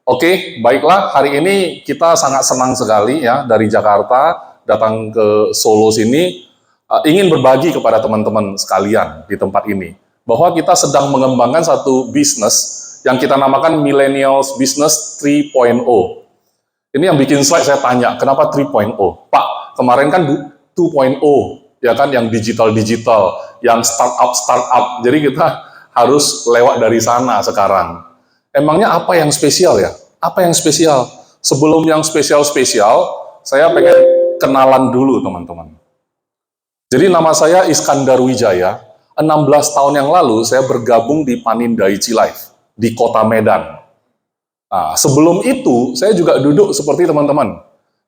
Oke, baiklah. Hari ini kita sangat senang sekali ya dari Jakarta datang ke Solo sini ingin berbagi kepada teman-teman sekalian di tempat ini bahwa kita sedang mengembangkan satu bisnis yang kita namakan Millennials Business 3.0. Ini yang bikin slide saya tanya, kenapa 3.0? Pak, kemarin kan 2.0 ya kan, yang digital, yang startup. Jadi kita harus lewat dari sana sekarang. Emangnya apa yang spesial ya? Apa yang spesial? Sebelum yang spesial-spesial, saya pengen kenalan dulu teman-teman. Jadi nama saya Iskandar Wijaya. 16 tahun yang lalu saya bergabung di Panindaichi Life di Kota Medan. Nah, sebelum itu saya juga duduk seperti teman-teman,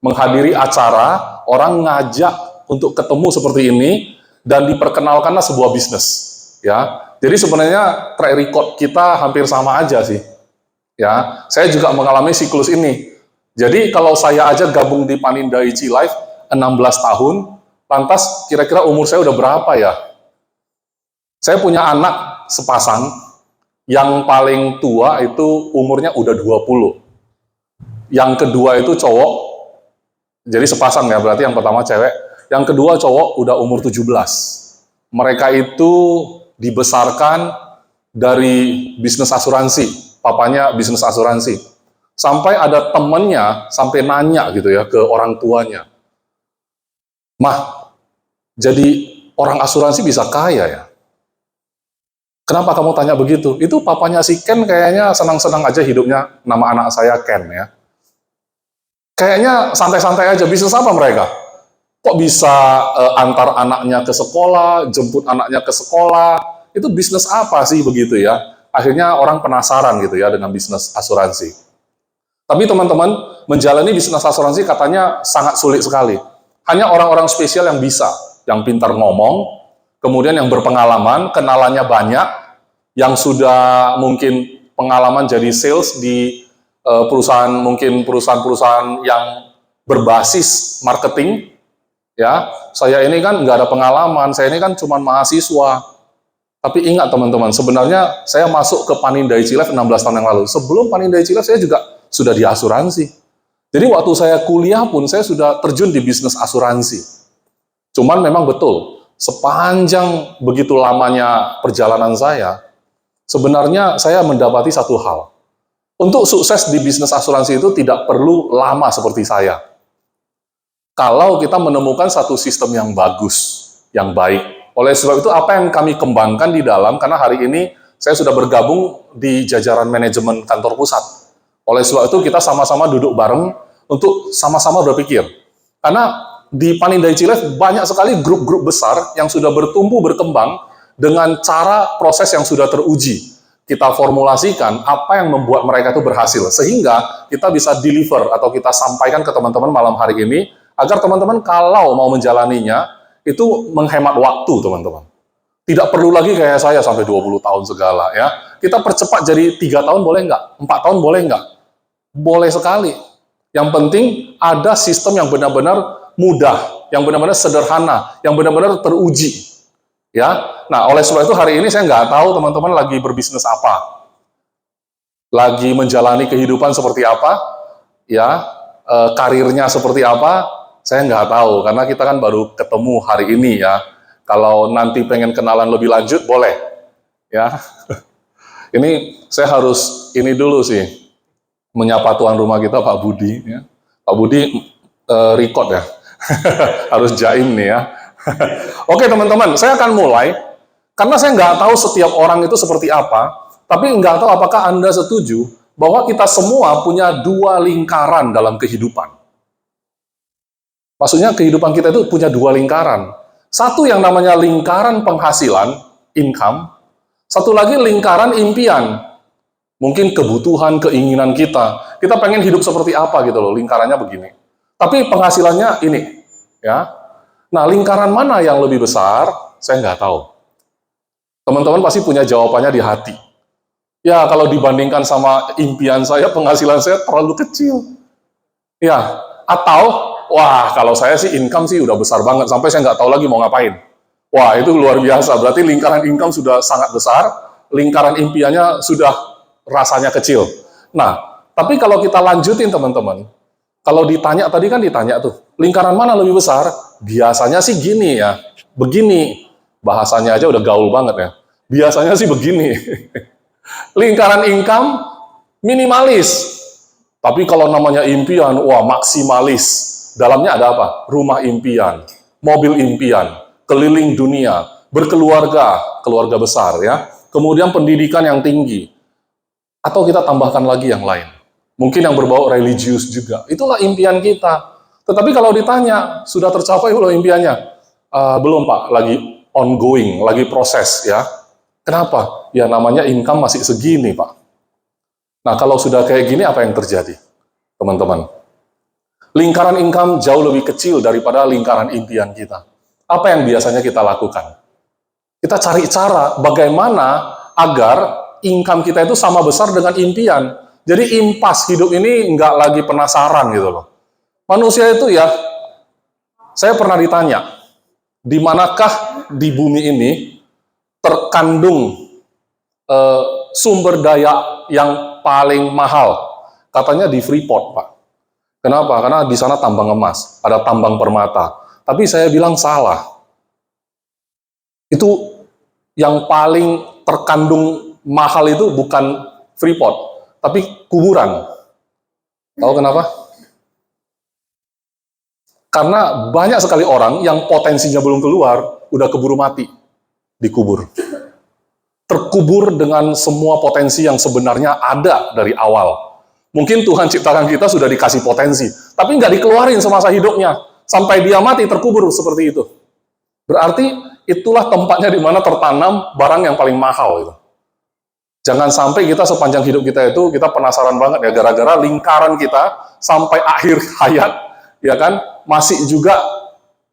menghadiri acara, orang ngajak untuk ketemu seperti ini dan diperkenalkanlah sebuah bisnis. Ya, jadi sebenarnya track record kita hampir sama aja sih. Ya, saya juga mengalami siklus ini. Jadi kalau saya aja gabung di Panindaichi Life 16 tahun, lantas kira-kira umur saya udah berapa ya? Saya punya anak sepasang, yang paling tua itu umurnya udah 20. Yang kedua itu cowok, jadi sepasang ya, berarti yang pertama cewek. Yang kedua cowok udah umur 17. Mereka itu dibesarkan dari bisnis asuransi. Papanya bisnis asuransi. Sampai ada temennya sampai nanya gitu ya ke orang tuanya. Mah, jadi orang asuransi bisa kaya ya? Kenapa kamu tanya begitu? Itu papanya si Ken kayaknya senang-senang aja hidupnya, nama anak saya Ken ya. Kayaknya santai-santai aja, bisnis apa mereka? Kok bisa antar anaknya ke sekolah, jemput anaknya ke sekolah, itu bisnis apa sih begitu ya? Akhirnya orang penasaran gitu ya dengan bisnis asuransi. Tapi teman-teman, menjalani bisnis asuransi katanya sangat sulit sekali. Hanya orang-orang spesial yang bisa, yang pintar ngomong, kemudian yang berpengalaman, kenalannya banyak, yang sudah mungkin pengalaman jadi sales di perusahaan, mungkin perusahaan-perusahaan yang berbasis marketing. Ya, saya ini kan nggak ada pengalaman, saya ini kan cuma mahasiswa. Tapi ingat teman-teman, sebenarnya saya masuk ke Panindaichi Life 16 tahun yang lalu. Sebelum Panindaichi Life saya juga sudah di asuransi. Jadi waktu saya kuliah pun saya sudah terjun di bisnis asuransi. Cuman memang betul, sepanjang begitu lamanya perjalanan saya, sebenarnya saya mendapati satu hal. Untuk sukses di bisnis asuransi itu tidak perlu lama seperti saya. Kalau kita menemukan satu sistem yang bagus, yang baik. Oleh sebab itu, apa yang kami kembangkan di dalam, karena hari ini saya sudah bergabung di jajaran manajemen kantor pusat. Oleh sebab itu, kita sama-sama duduk bareng untuk sama-sama berpikir. Karena di Panindaichi Life banyak sekali grup-grup besar yang sudah bertumbuh, berkembang dengan cara proses yang sudah teruji. Kita formulasikan apa yang membuat mereka itu berhasil, sehingga kita bisa deliver atau kita sampaikan ke teman-teman malam hari ini, agar teman-teman kalau mau menjalaninya, itu menghemat waktu, teman-teman. Tidak perlu lagi kayak saya sampai 20 tahun segala ya. Kita percepat jadi 3 tahun boleh nggak? 4 tahun boleh nggak? Boleh sekali. Yang penting ada sistem yang benar-benar mudah, yang benar-benar sederhana, yang benar-benar teruji. Ya. Nah, oleh sebab itu hari ini saya nggak tahu teman-teman lagi berbisnis apa. Lagi menjalani kehidupan seperti apa? Ya, karirnya seperti apa? Saya nggak tahu, karena kita kan baru ketemu hari ini ya. Kalau nanti pengen kenalan lebih lanjut, boleh. Ya, ini saya harus ini dulu sih, menyapa tuan rumah kita Pak Budi. Ya. Pak Budi record ya, harus jaim nih ya. Oke teman-teman, saya akan mulai, karena saya nggak tahu setiap orang itu seperti apa, tapi nggak tahu apakah Anda setuju bahwa kita semua punya dua lingkaran dalam kehidupan. Maksudnya kehidupan kita itu punya dua lingkaran. Satu yang namanya lingkaran penghasilan, income. Satu lagi lingkaran impian. Mungkin kebutuhan, keinginan kita. Kita pengen hidup seperti apa gitu loh, lingkarannya begini. Tapi penghasilannya ini. Ya. Nah, lingkaran mana yang lebih besar? Saya nggak tahu. Teman-teman pasti punya jawabannya di hati. Ya, kalau dibandingkan sama impian saya, penghasilan saya terlalu kecil. Ya, atau wah, kalau saya sih income sih udah besar banget, sampai saya nggak tahu lagi mau ngapain. Wah, itu luar biasa. Berarti lingkaran income sudah sangat besar, lingkaran impiannya sudah rasanya kecil. Nah, Tapi kalau kita lanjutin teman-teman, kalau ditanya tadi kan ditanya tuh, lingkaran mana lebih besar? Biasanya sih gini ya, begini. Bahasanya aja udah gaul banget ya. Biasanya sih begini. Lingkaran income minimalis. Tapi kalau namanya impian, wah maksimalis. Dalamnya ada apa? Rumah impian, mobil impian, keliling dunia, berkeluarga, keluarga besar ya. Kemudian pendidikan yang tinggi. Atau kita tambahkan lagi yang lain. Mungkin yang berbau religius juga. Itulah impian kita. Tetapi kalau ditanya, sudah tercapai belum impiannya? Belum Pak, lagi ongoing, lagi proses ya. Kenapa? Ya namanya income masih segini Pak. Nah kalau sudah kayak gini apa yang terjadi? Teman-teman. Lingkaran income jauh lebih kecil daripada lingkaran impian kita. Apa yang biasanya kita lakukan? Kita cari cara bagaimana agar income kita itu sama besar dengan impian. Jadi impas hidup ini nggak lagi penasaran gitu loh. Manusia itu ya, saya pernah ditanya, di manakah di bumi ini terkandung sumber daya yang paling mahal? Katanya di Freeport, Pak. Kenapa? Karena di sana tambang emas, ada tambang permata. Tapi saya bilang salah. Itu yang paling terkandung mahal itu bukan Freeport, tapi kuburan. Tahu kenapa? Karena banyak sekali orang yang potensinya belum keluar, udah keburu mati, dikubur. Terkubur dengan semua potensi yang sebenarnya ada dari awal. Mungkin Tuhan ciptakan kita sudah dikasih potensi, tapi nggak dikeluarin semasa hidupnya. Sampai dia mati terkubur seperti itu. Berarti itulah tempatnya di mana tertanam barang yang paling mahal itu. Jangan sampai kita sepanjang hidup kita itu, kita penasaran banget ya, gara-gara lingkaran kita sampai akhir hayat, ya kan, masih juga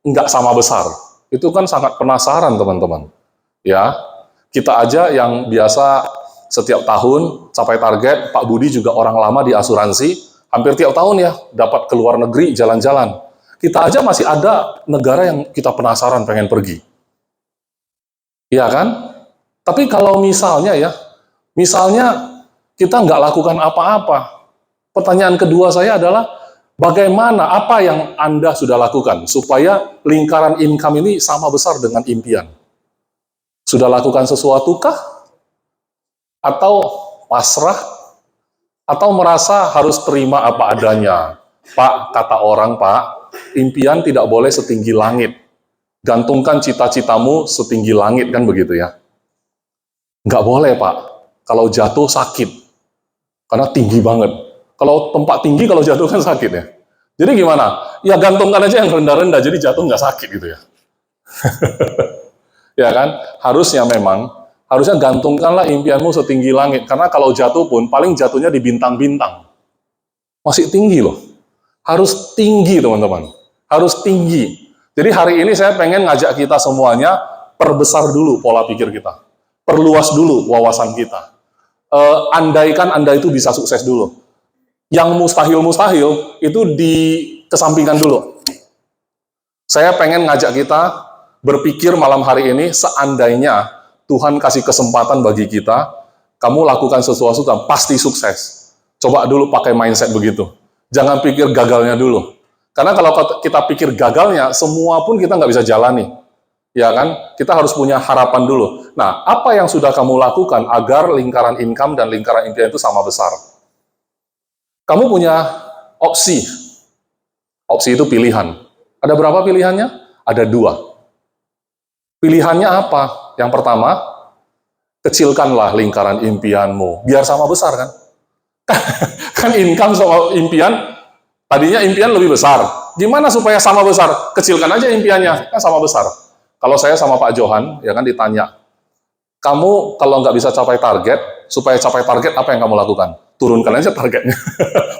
nggak sama besar. Itu kan sangat penasaran teman-teman. Ya, kita aja yang biasa setiap tahun capai target, Pak Budi juga orang lama di asuransi, hampir tiap tahun ya, dapat ke luar negeri jalan-jalan. Kita aja masih ada negara yang kita penasaran pengen pergi. Iya kan? Tapi kalau misalnya ya, misalnya kita nggak lakukan apa-apa. Pertanyaan kedua saya adalah, bagaimana, apa yang Anda sudah lakukan supaya lingkaran income ini sama besar dengan impian? Sudah lakukan sesuatu kah? Atau pasrah? Atau merasa harus terima apa adanya? Pak, kata orang Pak, impian tidak boleh setinggi langit. Gantungkan cita-citamu setinggi langit, kan begitu ya? Nggak boleh Pak. Kalau jatuh sakit, karena tinggi banget. Kalau tempat tinggi, kalau jatuh kan sakit ya. Jadi gimana? Ya gantungkan aja yang rendah-rendah, jadi jatuh nggak sakit gitu ya. Ya kan? Harusnya gantungkanlah impianmu setinggi langit. Karena kalau jatuh pun, paling jatuhnya di bintang-bintang. Masih tinggi loh. Harus tinggi teman-teman. Harus tinggi. Jadi hari ini saya pengen ngajak kita semuanya, perbesar dulu pola pikir kita. Perluas dulu wawasan kita. Andaikan Anda itu bisa sukses dulu. Yang mustahil-mustahil itu dikesampingkan dulu. Saya pengen ngajak kita berpikir malam hari ini, seandainya Tuhan kasih kesempatan bagi kita, kamu lakukan sesuatu dan pasti sukses. Coba dulu pakai mindset begitu. Jangan pikir gagalnya dulu. Karena kalau kita pikir gagalnya, semua pun kita nggak bisa jalani. Ya kan? Kita harus punya harapan dulu. Nah, apa yang sudah kamu lakukan agar lingkaran income dan lingkaran impian itu sama besar? Kamu punya opsi. Opsi itu pilihan. Ada berapa pilihannya? Ada 2. Pilihannya apa? Yang pertama, kecilkanlah lingkaran impianmu. Biar sama besar kan? Kan income sama impian, tadinya impian lebih besar. Gimana supaya sama besar? Kecilkan aja impiannya, kan sama besar. Kalau saya sama Pak Johan, ya kan ditanya, kamu kalau nggak bisa capai target, supaya capai target apa yang kamu lakukan? Turunkan aja targetnya,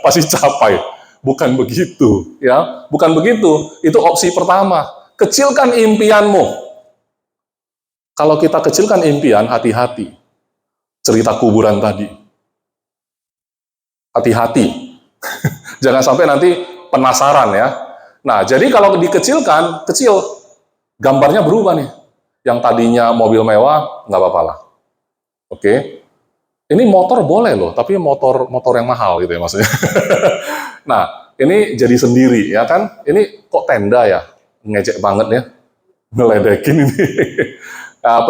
pasti capai. Bukan begitu, ya, bukan begitu. Itu opsi pertama. Kecilkan impianmu. Kalau kita kecilkan impian, hati-hati. Cerita kuburan tadi. Hati-hati. Jangan sampai nanti penasaran ya. Nah, jadi kalau dikecilkan, kecil. Gambarnya berubah nih. Yang tadinya mobil mewah, nggak apa-apa lah. Oke. Ini motor boleh loh, tapi motor yang mahal gitu ya maksudnya. Nah, ini jadi sendiri ya kan? Ini kok tenda ya? Ngejek banget ya, ngeledekin ini. Nah,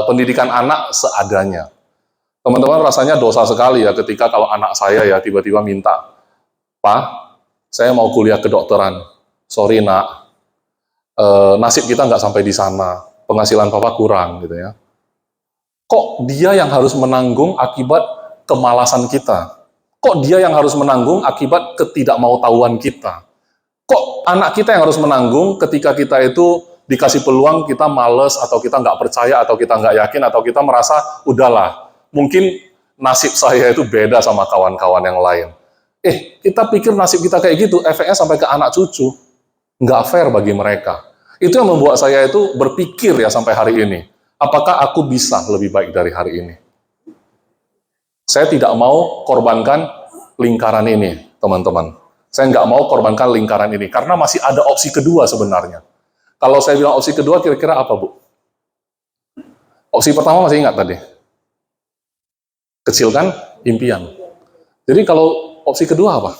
pendidikan anak seadanya. Teman-teman rasanya dosa sekali ya ketika kalau anak saya ya tiba-tiba minta, Pak, saya mau kuliah kedokteran. Sorry nak, nasib kita nggak sampai di sana, penghasilan papa kurang gitu ya. Kok dia yang harus menanggung akibat kemalasan kita? Kok dia yang harus menanggung akibat ketidakmautawan kita? Kok anak kita yang harus menanggung ketika kita itu dikasih peluang kita males atau kita nggak percaya atau kita nggak yakin atau kita merasa udahlah, mungkin nasib saya itu beda sama kawan-kawan yang lain. Kita pikir nasib kita kayak gitu, efeknya sampai ke anak cucu. Nggak fair bagi mereka. Itu yang membuat saya itu berpikir ya sampai hari ini. Apakah aku bisa lebih baik dari hari ini? Saya tidak mau korbankan lingkaran ini, teman-teman. Saya nggak mau korbankan lingkaran ini, karena masih ada opsi kedua sebenarnya. Kalau saya bilang opsi kedua, kira-kira apa, Bu? Opsi pertama masih ingat tadi? Kecilkan impian. Jadi kalau opsi kedua apa?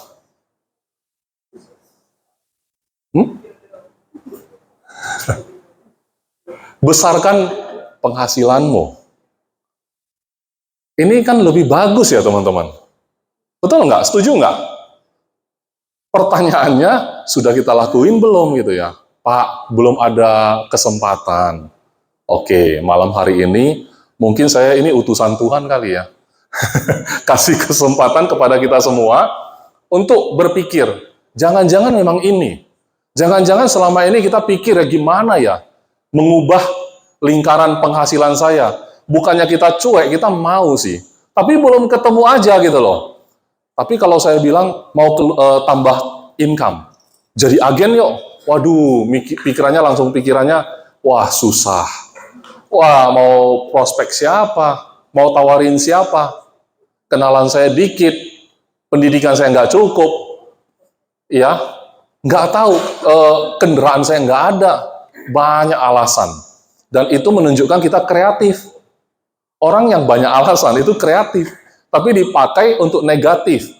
Besarkan penghasilanmu. Ini kan lebih bagus ya teman-teman. Betul nggak? Setuju nggak? Pertanyaannya, sudah kita lakuin belum gitu ya? Pak, belum ada kesempatan. Oke, malam hari ini, mungkin saya ini utusan Tuhan kali ya. Kasih kesempatan kepada kita semua untuk berpikir, jangan-jangan memang ini. Jangan-jangan selama ini kita pikir ya gimana ya mengubah lingkaran penghasilan saya. Bukannya kita cuek, kita mau sih. Tapi belum ketemu aja gitu loh. Tapi kalau saya bilang mau tambah income, jadi agen yuk. Waduh, pikirannya, wah susah. Wah, mau prospek siapa? Mau tawarin siapa? Kenalan saya dikit, pendidikan saya nggak cukup. Ya, nggak tahu, kendaraan saya nggak ada. Banyak alasan. Dan itu menunjukkan kita kreatif. Orang yang banyak alasan itu kreatif, tapi dipakai untuk negatif.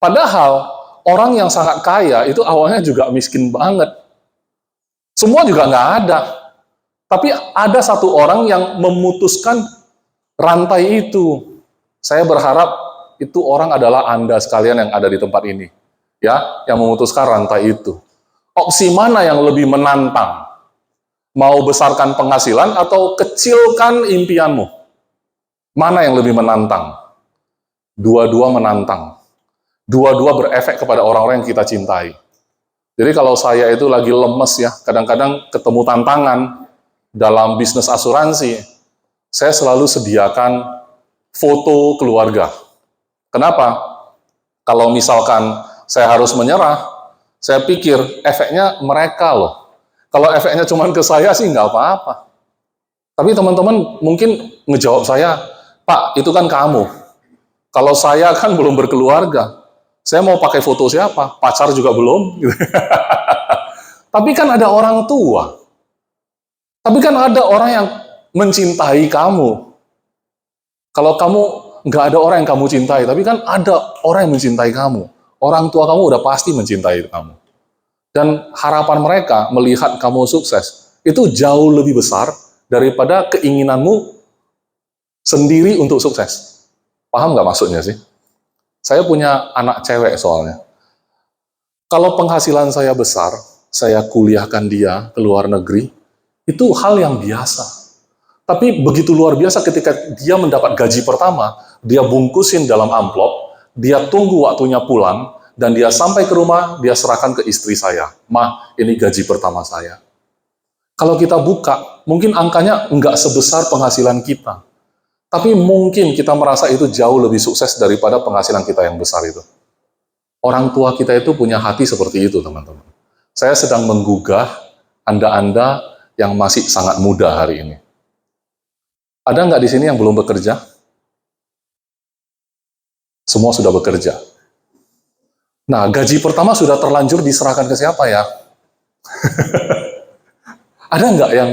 Padahal orang yang sangat kaya itu awalnya juga miskin banget. Semua juga nggak ada. Tapi ada satu orang yang memutuskan rantai itu. Saya berharap itu orang adalah Anda sekalian yang ada di tempat ini. Ya, yang memutuskan rantai itu. Opsi mana yang lebih menantang? Mau besarkan penghasilan atau kecilkan impianmu? Mana yang lebih menantang? Dua-dua menantang. Dua-dua berefek kepada orang-orang yang kita cintai. Jadi kalau saya itu lagi lemes ya, kadang-kadang ketemu tantangan dalam bisnis asuransi, saya selalu sediakan foto keluarga. Kenapa? Kalau misalkan saya harus menyerah, saya pikir efeknya mereka loh. Kalau efeknya cuma ke saya sih nggak apa-apa. Tapi teman-teman mungkin ngejawab saya, Pak, itu kan kamu. Kalau saya kan belum berkeluarga. Saya mau pakai foto siapa? Pacar juga belum. Tapi kan ada orang tua. Tapi kan ada orang yang mencintai kamu. Kalau kamu nggak ada orang yang kamu cintai, tapi kan ada orang yang mencintai kamu. Orang tua kamu udah pasti mencintai kamu. Dan harapan mereka melihat kamu sukses, itu jauh lebih besar daripada keinginanmu sendiri untuk sukses. Paham nggak maksudnya sih? Saya punya anak cewek soalnya. Kalau penghasilan saya besar, saya kuliahkan dia ke luar negeri, itu hal yang biasa. Tapi begitu luar biasa ketika dia mendapat gaji pertama, dia bungkusin dalam amplop, dia tunggu waktunya pulang, dan dia sampai ke rumah, dia serahkan ke istri saya. Ma, ini gaji pertama saya. Kalau kita buka, mungkin angkanya nggak sebesar penghasilan kita. Tapi mungkin kita merasa itu jauh lebih sukses daripada penghasilan kita yang besar itu. Orang tua kita itu punya hati seperti itu, teman-teman. Saya sedang menggugah Anda-Anda yang masih sangat muda hari ini. Ada nggak di sini yang belum bekerja? Semua sudah bekerja. Nah, gaji pertama sudah terlanjur diserahkan ke siapa ya? Ada nggak yang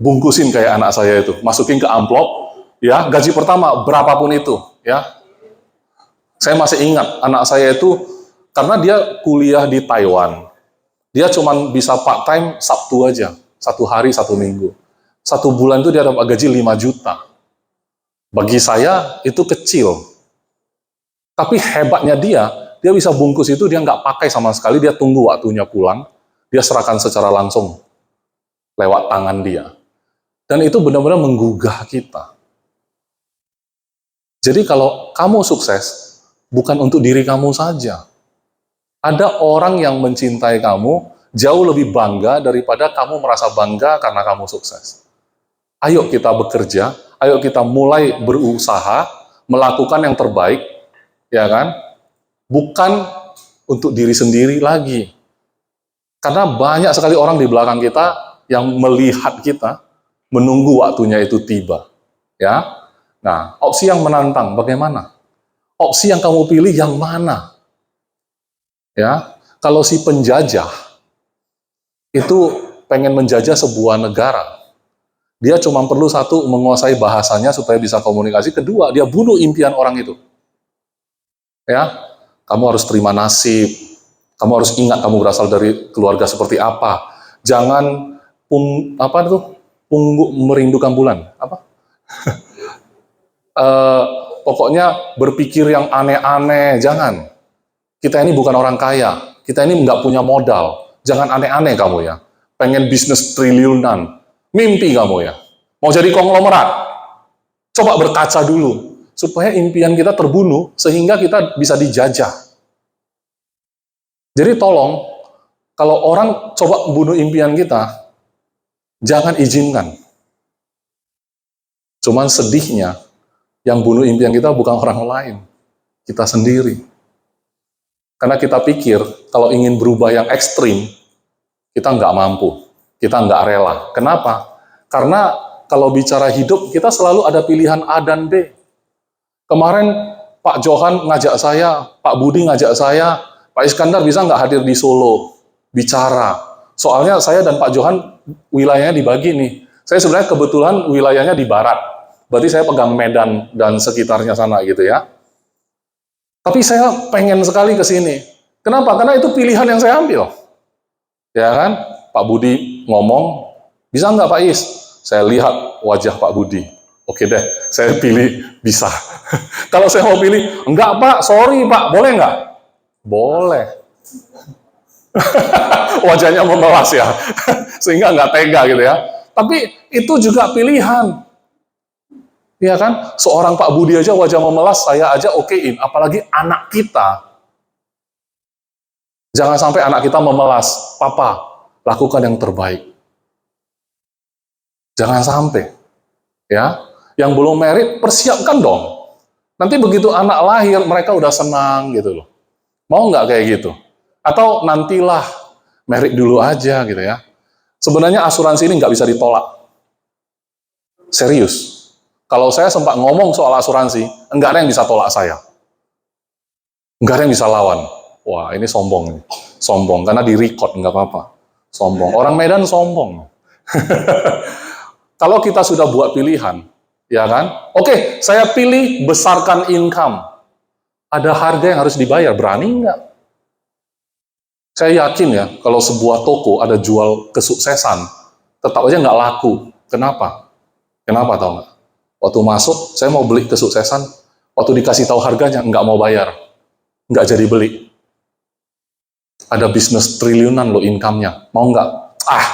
bungkusin kayak anak saya itu? Masukin ke amplop, Ya, gaji pertama berapapun itu, ya. Saya masih ingat anak saya itu karena dia kuliah di Taiwan. Dia cuma bisa part time Sabtu aja, 1 hari 1 minggu. 1 bulan itu dia dapat gaji 5 juta. Bagi saya itu kecil. Tapi hebatnya dia bisa bungkus itu, dia nggak pakai sama sekali, dia tunggu waktunya pulang, dia serahkan secara langsung lewat tangan dia. Dan itu benar-benar menggugah kita. Jadi kalau kamu sukses, bukan untuk diri kamu saja. Ada orang yang mencintai kamu jauh lebih bangga daripada kamu merasa bangga karena kamu sukses. Ayo kita bekerja, ayo kita mulai berusaha, melakukan yang terbaik, ya kan? Bukan untuk diri sendiri lagi. Karena banyak sekali orang di belakang kita yang melihat kita, menunggu waktunya itu tiba. Ya. Nah, opsi yang menantang bagaimana? Opsi yang kamu pilih yang mana? Ya, kalau si penjajah itu pengen menjajah sebuah negara, dia cuma perlu satu, menguasai bahasanya supaya bisa komunikasi. Kedua, dia bunuh impian orang itu. Ya, kamu harus terima nasib. Kamu harus ingat kamu berasal dari keluarga seperti apa. Jangan merindukan bulan. Pokoknya berpikir yang aneh-aneh, jangan. Kita ini bukan orang kaya, kita ini nggak punya modal. Jangan aneh-aneh kamu ya. Pengen bisnis triliunan, mimpi kamu ya. Mau jadi konglomerat, coba berkaca dulu. Supaya impian kita terbunuh, sehingga kita bisa dijajah. Jadi tolong, kalau orang coba bunuh impian kita, jangan izinkan. Cuman sedihnya, yang bunuh impian kita bukan orang lain, kita sendiri. Karena kita pikir, kalau ingin berubah yang ekstrim, kita nggak mampu, kita nggak rela. Kenapa? Karena kalau bicara hidup, kita selalu ada pilihan A dan B. Kemarin Pak Johan ngajak saya, Pak Budi ngajak saya, Pak Iskandar bisa nggak hadir di Solo, bicara. Soalnya saya dan Pak Johan wilayahnya dibagi nih. Saya sebenarnya kebetulan wilayahnya di barat. Berarti saya pegang Medan dan sekitarnya sana gitu ya. Tapi saya pengen sekali ke sini. Kenapa? Karena itu pilihan yang saya ambil. Ya kan? Pak Budi ngomong, bisa nggak Pak Is? Saya lihat wajah Pak Budi. Oke deh, saya pilih bisa. Kalau saya mau pilih, enggak Pak, sorry Pak, boleh nggak? Boleh. Wajahnya memelas ya. Sehingga nggak tega gitu ya. Tapi itu juga pilihan. Iya kan? Seorang Pak Budi aja wajah memelas, saya aja okein. Apalagi anak kita. Jangan sampai anak kita memelas. Papa, lakukan yang terbaik. Jangan sampai. Ya, yang belum merit, persiapkan dong. Nanti begitu anak lahir, mereka udah senang gitu loh. Mau nggak kayak gitu? Atau nantilah, merit dulu aja gitu ya. Sebenarnya asuransi ini nggak bisa ditolak. Serius. Kalau saya sempat ngomong soal asuransi, enggak ada yang bisa tolak saya. Enggak ada yang bisa lawan. Wah, ini sombong nih. Sombong, karena di-record, enggak apa-apa. Sombong. Orang Medan sombong. Kalau kita sudah buat pilihan, ya kan? Oke, saya pilih besarkan income. Ada harga yang harus dibayar, berani enggak? Saya yakin ya, kalau sebuah toko ada jual kesuksesan, tetap aja nggak laku. Kenapa? Kenapa tau nggak? Waktu masuk, saya mau beli kesuksesan. Waktu dikasih tahu harganya, nggak mau bayar. Nggak jadi beli. Ada bisnis triliunan loh income-nya. Mau nggak? Ah,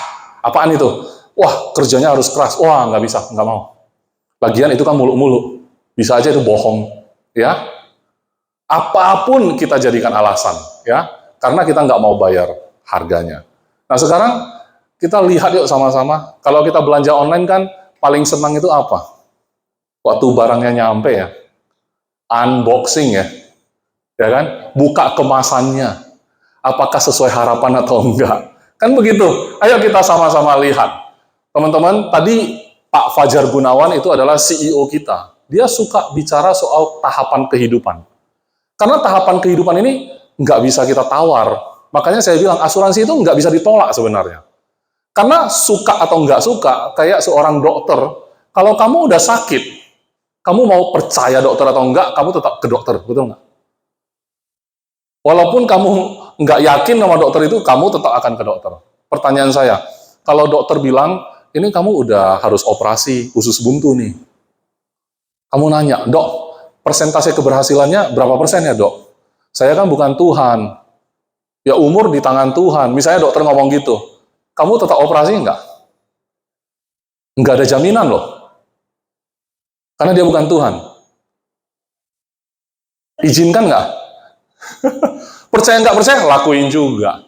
apaan itu? Wah, kerjanya harus keras. Wah, nggak bisa, nggak mau. Lagian itu kan muluk-muluk. Bisa aja itu bohong. Ya, apapun kita jadikan alasan. Ya, karena kita nggak mau bayar harganya. Nah, sekarang kita lihat yuk sama-sama. Kalau kita belanja online kan, paling senang itu apa? Waktu barangnya nyampe ya, unboxing ya kan, buka kemasannya, apakah sesuai harapan atau enggak, kan begitu. Ayo kita sama-sama lihat. Teman-teman, tadi Pak Fajar Gunawan itu adalah CEO kita. Dia suka bicara soal tahapan kehidupan. Karena tahapan kehidupan ini nggak bisa kita tawar. Makanya saya bilang asuransi itu nggak bisa ditolak sebenarnya. Karena suka atau nggak suka, kayak seorang dokter, kalau kamu udah sakit, Kamu mau percaya dokter atau enggak, kamu tetap ke dokter, betul nggak? Walaupun kamu nggak yakin sama dokter itu, kamu tetap akan ke dokter. Pertanyaan saya, kalau dokter bilang, ini kamu udah harus operasi usus buntu nih. Kamu nanya, dok, persentase keberhasilannya berapa persen ya dok? Saya kan bukan Tuhan. Ya umur di tangan Tuhan. Misalnya dokter ngomong gitu, kamu tetap operasi nggak? Nggak ada jaminan loh. Karena dia bukan Tuhan. Izinkan nggak? Percaya nggak percaya, lakuin juga.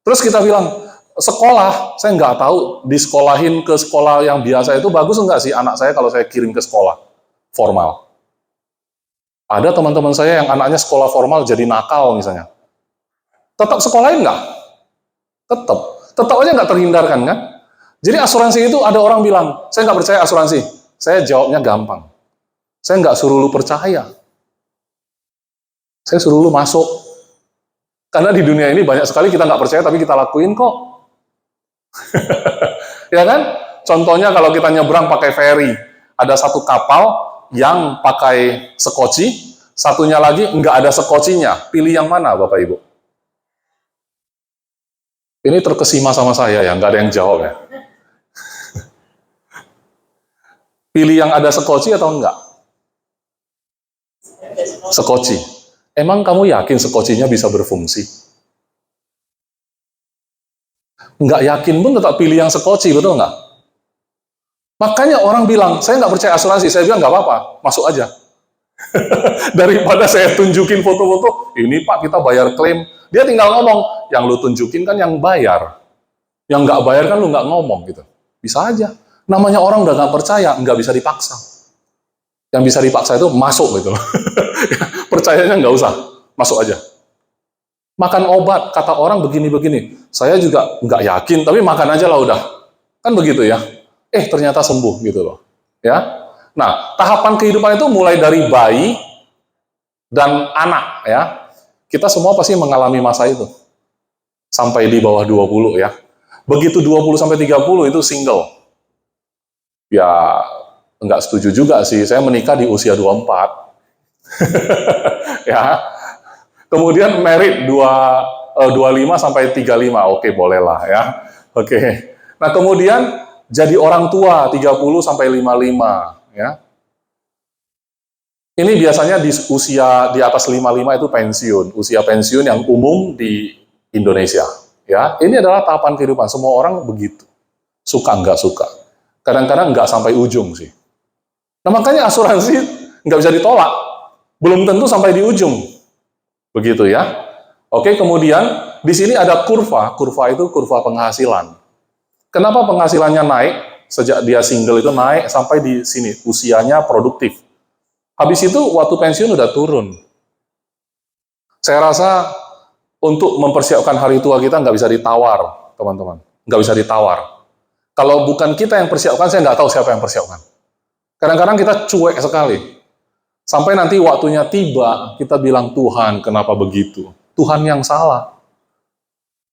Terus kita bilang, sekolah, saya nggak tahu disekolahin ke sekolah yang biasa itu bagus nggak sih anak saya kalau saya kirim ke sekolah formal. Ada teman-teman saya yang anaknya sekolah formal jadi nakal misalnya. Tetap sekolahin nggak? Tetap. Tetap aja nggak terhindarkan kan? Jadi asuransi itu ada orang bilang, saya nggak percaya asuransi. Saya jawabnya gampang. Saya nggak suruh lu percaya. Saya suruh lu masuk. Karena di dunia ini banyak sekali kita nggak percaya tapi kita lakuin kok. Ya kan? Contohnya kalau kita nyebrang pakai ferry, ada satu kapal yang pakai sekoci, satunya lagi nggak ada sekocinya. Pilih yang mana Bapak Ibu? Ini terkesima sama saya ya, nggak ada yang jawab ya. Pilih yang ada sekoci atau enggak? Sekoci. Emang kamu yakin sekocinya bisa berfungsi? Nggak yakin pun tetap pilih yang sekoci, betul nggak? Makanya orang bilang, saya nggak percaya asuransi. Saya bilang, nggak apa-apa, masuk aja. Daripada saya tunjukin foto-foto, ini Pak, kita bayar klaim. Dia tinggal ngomong, yang lu tunjukin kan yang bayar. Yang nggak bayar kan lu nggak ngomong gitu. Bisa aja. Namanya orang udah nggak percaya, nggak bisa dipaksa. Yang bisa dipaksa itu masuk gitu. Percayanya nggak usah, masuk aja. Makan obat, kata orang begini-begini. Saya juga nggak yakin, tapi makan aja lah udah. Kan begitu ya. Ternyata sembuh gitu loh. Ya. Nah, tahapan kehidupan itu mulai dari bayi dan anak ya. Kita semua pasti mengalami masa itu. Sampai di bawah 20 ya. Begitu 20 sampai 30 itu single. Ya, nggak setuju juga sih. Saya menikah di usia 24. Ya. Kemudian married 25 sampai 35. Oke, bolehlah ya. Oke. Nah, kemudian jadi orang tua 30 sampai 55 ya. Ini biasanya di usia di atas 55 itu pensiun, usia pensiun yang umum di Indonesia ya. Ini adalah tahapan kehidupan, semua orang begitu. Suka nggak suka. Kadang-kadang nggak sampai ujung sih. Nah, makanya asuransi nggak bisa ditolak. Belum tentu sampai di ujung. Begitu ya. Oke, kemudian di sini ada kurva. Kurva itu kurva penghasilan. Kenapa penghasilannya naik? Sejak dia single itu naik sampai di sini, usianya produktif. Habis itu waktu pensiun udah turun. Saya rasa untuk mempersiapkan hari tua kita nggak bisa ditawar, teman-teman. Nggak bisa ditawar. Kalau bukan kita yang persiapkan, saya nggak tahu siapa yang persiapkan. Kadang-kadang kita cuek sekali. Sampai nanti waktunya tiba, kita bilang, Tuhan, kenapa begitu? Tuhan yang salah.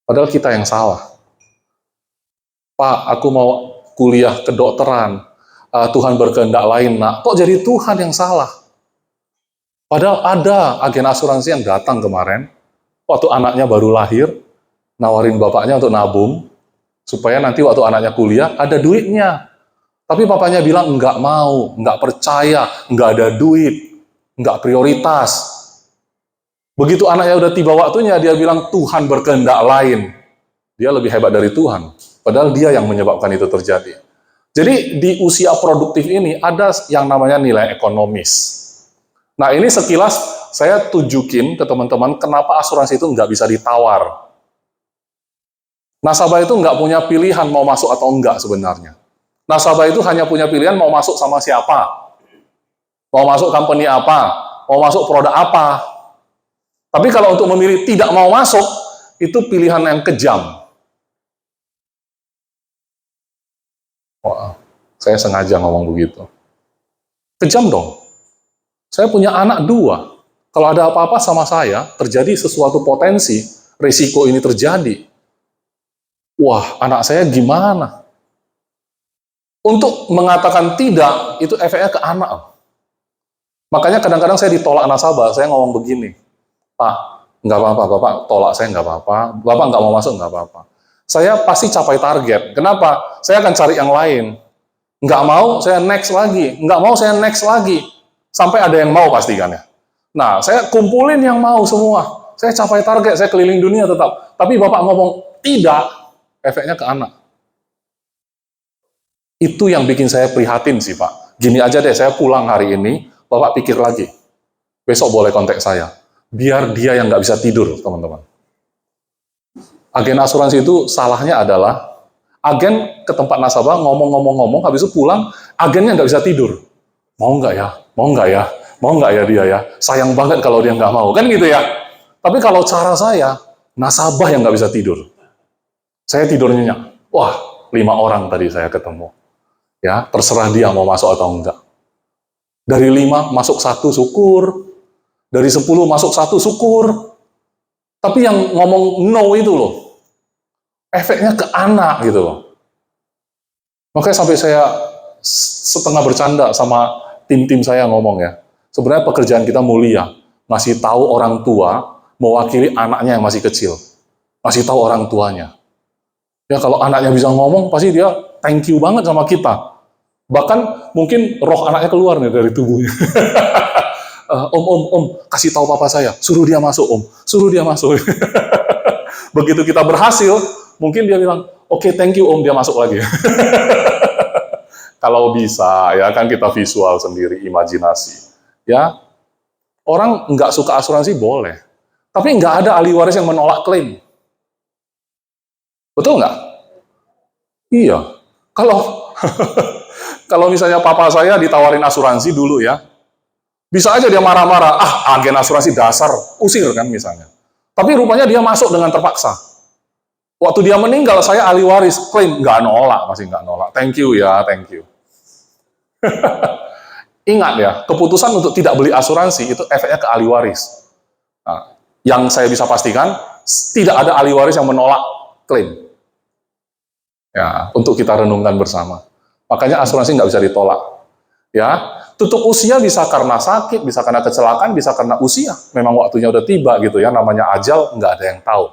Padahal kita yang salah. Pak, aku mau kuliah kedokteran. Tuhan berkehendak lain, nak. Kok jadi Tuhan yang salah? Padahal ada agen asuransi yang datang kemarin, waktu anaknya baru lahir, nawarin bapaknya untuk nabung, supaya nanti waktu anaknya kuliah, ada duitnya. Tapi papanya bilang, nggak mau, nggak percaya, nggak ada duit, nggak prioritas. Begitu anaknya udah tiba waktunya, dia bilang, Tuhan berkehendak lain. Dia lebih hebat dari Tuhan. Padahal dia yang menyebabkan itu terjadi. Jadi di usia produktif ini ada yang namanya nilai ekonomis. Nah ini sekilas saya tunjukin ke teman-teman kenapa asuransi itu nggak bisa ditawar. Nasabah itu nggak punya pilihan mau masuk atau enggak sebenarnya. Nasabah itu hanya punya pilihan mau masuk sama siapa. Mau masuk company apa, mau masuk produk apa. Tapi kalau untuk memilih tidak mau masuk, itu pilihan yang kejam. Wah, saya sengaja ngomong begitu. Kejam dong. Saya punya anak 2. Kalau ada apa-apa sama saya, terjadi sesuatu potensi, risiko ini terjadi. Wah, anak saya gimana? Untuk mengatakan tidak, itu efeknya ke anak. Makanya kadang-kadang saya ditolak nasabah, saya ngomong begini, Pak, nggak apa-apa, Bapak tolak saya nggak apa-apa, Bapak nggak mau masuk nggak apa-apa. Saya pasti capai target. Kenapa? Saya akan cari yang lain. Nggak mau, saya next lagi. Nggak mau, saya next lagi. Sampai ada yang mau pastikan ya. Nah, saya kumpulin yang mau semua. Saya capai target, saya keliling dunia tetap. Tapi Bapak ngomong, tidak, efeknya ke anak. Itu yang bikin saya prihatin sih, Pak. Gini aja deh, saya pulang hari ini, Bapak pikir lagi. Besok boleh kontak saya. Biar dia yang nggak bisa tidur, teman-teman. Agen asuransi itu salahnya adalah agen ke tempat nasabah ngomong-ngomong-ngomong, habis itu pulang, agennya nggak bisa tidur. Mau nggak ya? Mau nggak ya? Mau nggak ya dia ya? Sayang banget kalau dia nggak mau. Kan gitu ya? Tapi kalau cara saya, nasabah yang nggak bisa tidur. Saya tidur nyenyak. Wah, 5 orang tadi saya ketemu. Ya, terserah dia mau masuk atau enggak. Dari 5 masuk 1 syukur. Dari 10 masuk 1 syukur. Tapi yang ngomong no itu loh, efeknya ke anak gitu loh. Makanya sampai saya setengah bercanda sama tim-tim saya ngomong ya, sebenarnya pekerjaan kita mulia, ngasih tahu orang tua mewakili anaknya yang masih kecil, ngasih tahu orang tuanya. Ya kalau anaknya bisa ngomong, pasti dia thank you banget sama kita. Bahkan mungkin roh anaknya keluar nih dari tubuhnya. Om, kasih tahu papa saya, suruh dia masuk om, suruh dia masuk. Begitu kita berhasil, mungkin dia bilang, oke, thank you om, dia masuk lagi. Kalau bisa, ya kan kita visual sendiri, imajinasi. Ya, orang nggak suka asuransi boleh, tapi nggak ada ahli waris yang menolak klaim. Betul nggak? Iya. Kalau kalau misalnya papa saya ditawarin asuransi dulu ya, bisa aja dia marah-marah, agen asuransi dasar, usir kan misalnya. Tapi rupanya dia masuk dengan terpaksa. Waktu dia meninggal, saya ahli waris, klaim, nggak nolak, masih nggak nolak. Thank you ya, thank you. Ingat ya, keputusan untuk tidak beli asuransi, itu efeknya ke ahli waris. Nah, yang saya bisa pastikan, tidak ada ahli waris yang menolak klaim. Ya, untuk kita renungkan bersama. Makanya asuransi nggak bisa ditolak. Ya, tutup usia bisa karena sakit, bisa karena kecelakaan, bisa karena usia. Memang waktunya udah tiba gitu ya, namanya ajal, nggak ada yang tahu.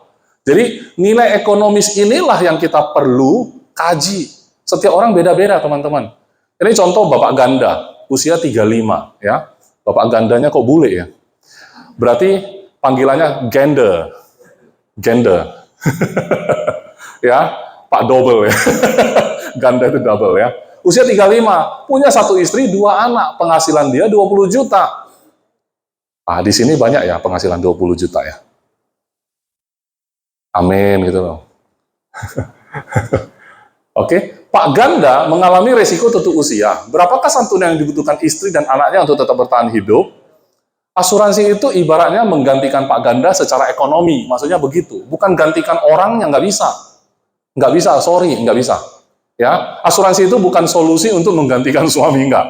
Jadi nilai ekonomis inilah yang kita perlu kaji. Setiap orang beda-beda teman-teman. Ini contoh bapak ganda, usia 35 ya. Bapak gandanya kok bule ya? Berarti panggilannya gender. Gender. Ya, Pak double ya. Ganda itu double ya. Usia 35, punya 1 istri, 2 anak, penghasilan dia 20 juta. Ah, di sini banyak ya penghasilan 20 juta ya. Amin gitu loh. Oke, Pak ganda mengalami resiko tutup usia. Berapakah santunan yang dibutuhkan istri dan anaknya untuk tetap bertahan hidup? Asuransi itu ibaratnya menggantikan Pak ganda secara ekonomi, maksudnya begitu. Bukan gantikan orang yang nggak bisa. Nggak bisa, sorry, nggak bisa. Ya, asuransi itu bukan solusi untuk menggantikan suami, enggak.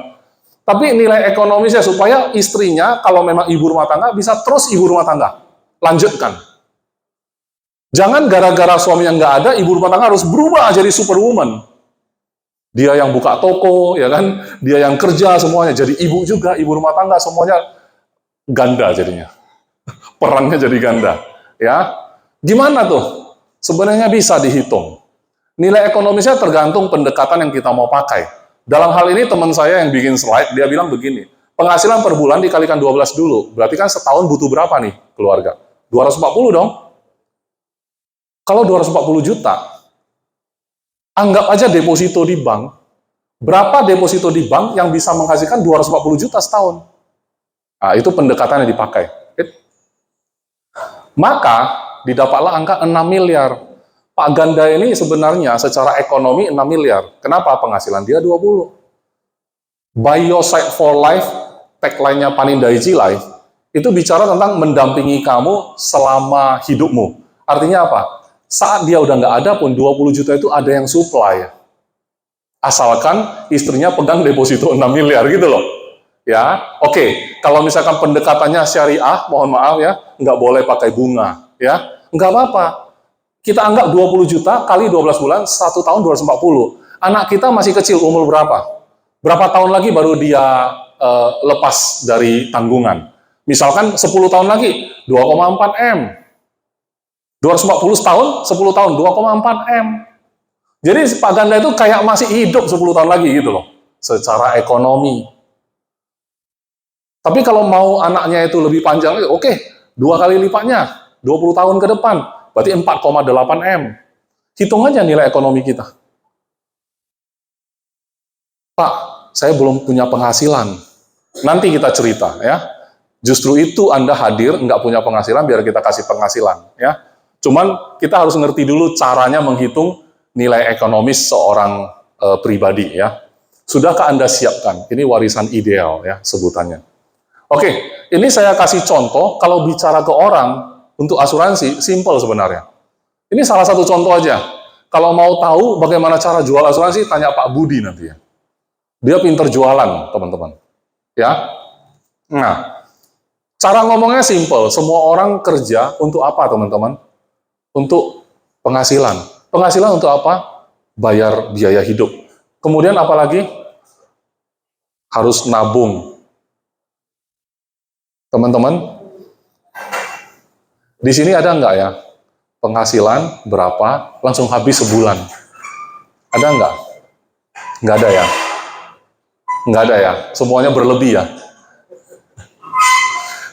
Tapi nilai ekonomisnya supaya istrinya kalau memang ibu rumah tangga bisa terus ibu rumah tangga. Lanjutkan. Jangan gara-gara suaminya nggak ada, ibu rumah tangga harus berubah jadi superwoman. Dia yang buka toko, ya kan? Dia yang kerja semuanya jadi ibu juga, ibu rumah tangga semuanya ganda jadinya. Perannya jadi ganda, ya. Gimana tuh? Sebenarnya bisa dihitung. Nilai ekonomisnya tergantung pendekatan yang kita mau pakai. Dalam hal ini teman saya yang bikin slide, dia bilang begini, penghasilan per bulan dikalikan 12 dulu, berarti kan setahun butuh berapa nih keluarga? 240 dong. Kalau 240 juta, anggap aja deposito di bank, berapa deposito di bank yang bisa menghasilkan 240 juta setahun? Nah, itu pendekatan yang dipakai. Maka, didapatlah angka 6 miliar. Pak ganda ini sebenarnya secara ekonomi 6 miliar. Kenapa? Penghasilan dia 20. By your side for life, tagline-nya Panindaichi Life, itu bicara tentang mendampingi kamu selama hidupmu. Artinya apa? Saat dia udah nggak ada pun, 20 juta itu ada yang supply. Asalkan istrinya pegang deposito 6 miliar gitu loh. Ya, oke. Kalau misalkan pendekatannya syariah, mohon maaf ya, nggak boleh pakai bunga. Ya, nggak apa-apa. Kita anggap 20 juta kali 12 bulan, 1 tahun 240. Anak kita masih kecil, umur berapa? Berapa tahun lagi baru dia lepas dari tanggungan. Misalkan 10 tahun lagi, 2,4 M. 240 tahun, 10 tahun, 2,4 M. Jadi Pak Ganda itu kayak masih hidup 10 tahun lagi gitu loh, secara ekonomi. Tapi kalau mau anaknya itu lebih panjang, oke, 2 kali lipatnya, 20 tahun ke depan, berarti 4,8 M. Hitung aja nilai ekonomi kita. Pak, saya belum punya penghasilan. Nanti kita cerita ya. Justru itu Anda hadir, nggak punya penghasilan, biar kita kasih penghasilan ya. Cuman kita harus ngerti dulu caranya menghitung nilai ekonomis seorang pribadi ya. Sudahkah Anda siapkan? Ini warisan ideal ya sebutannya. Oke, ini saya kasih contoh kalau bicara ke orang untuk asuransi, simple sebenarnya. Ini salah satu contoh aja. Kalau mau tahu bagaimana cara jual asuransi, tanya Pak Budi nanti ya. Dia pinter jualan, teman-teman. Ya. Nah, cara ngomongnya simple. Semua orang kerja untuk apa, teman-teman? Untuk penghasilan. Penghasilan untuk apa? Bayar biaya hidup. Kemudian apalagi? Harus nabung. Teman-teman, di sini ada nggak ya? Penghasilan berapa, langsung habis sebulan. Ada nggak? Nggak ada ya? Nggak ada ya? Semuanya berlebih ya?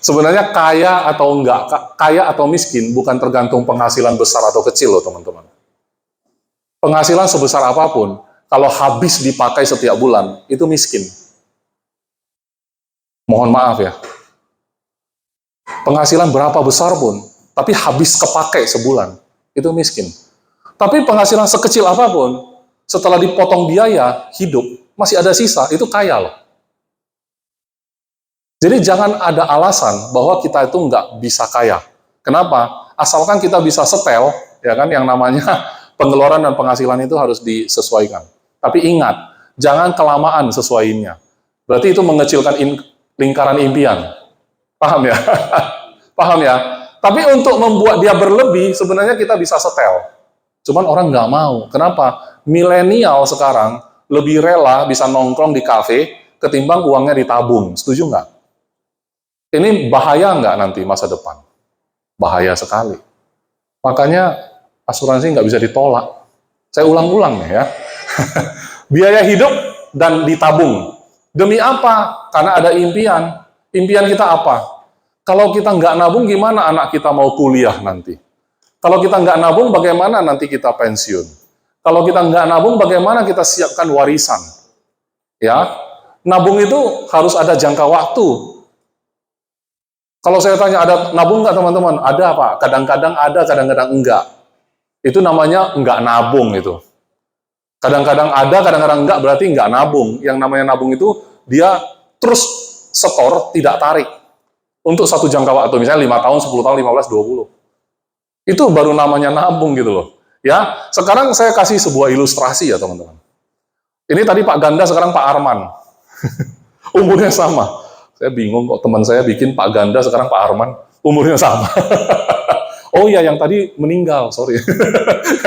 Sebenarnya kaya atau enggak, kaya atau miskin bukan tergantung penghasilan besar atau kecil loh teman-teman. Penghasilan sebesar apapun, kalau habis dipakai setiap bulan, itu miskin. Mohon maaf ya. Penghasilan berapa besar pun, tapi habis kepakai sebulan, itu miskin. Tapi penghasilan sekecil apapun, setelah dipotong biaya hidup, masih ada sisa, itu kaya loh. Jadi jangan ada alasan bahwa kita itu nggak bisa kaya. Kenapa? Asalkan kita bisa setel, ya kan, yang namanya pengeluaran dan penghasilan itu harus disesuaikan. Tapi ingat, jangan kelamaan sesuaiinnya. Berarti itu mengecilkan lingkaran impian. Paham ya? Paham ya? Tapi untuk membuat dia berlebih, sebenarnya kita bisa setel. Cuman orang nggak mau. Kenapa? Milenial sekarang lebih rela bisa nongkrong di kafe ketimbang uangnya ditabung. Setuju nggak? Ini bahaya nggak nanti masa depan? Bahaya sekali. Makanya asuransi nggak bisa ditolak. Saya ulang-ulang nih ya. Biaya hidup dan ditabung. Demi apa? Karena ada impian. Impian kita apa? Kalau kita nggak nabung, gimana anak kita mau kuliah nanti? Kalau kita nggak nabung, bagaimana nanti kita pensiun? Kalau kita nggak nabung, bagaimana kita siapkan warisan? Ya, nabung itu harus ada jangka waktu. Kalau saya tanya, ada nabung nggak teman-teman? Ada Pak, kadang-kadang ada, kadang-kadang enggak. Itu namanya nggak nabung itu. Kadang-kadang ada, kadang-kadang enggak, berarti nggak nabung. Yang namanya nabung itu, dia terus setor, tidak tarik. Untuk satu jangka waktu, misalnya 5 tahun, 10 tahun, 15, 20. Itu baru namanya nabung gitu loh. Ya, sekarang saya kasih sebuah ilustrasi ya teman-teman. Ini tadi Pak Ganda, sekarang Pak Arman. Umurnya sama. Saya bingung kok teman saya bikin Pak Ganda, sekarang Pak Arman. Umurnya sama. Oh iya, yang tadi meninggal, sorry.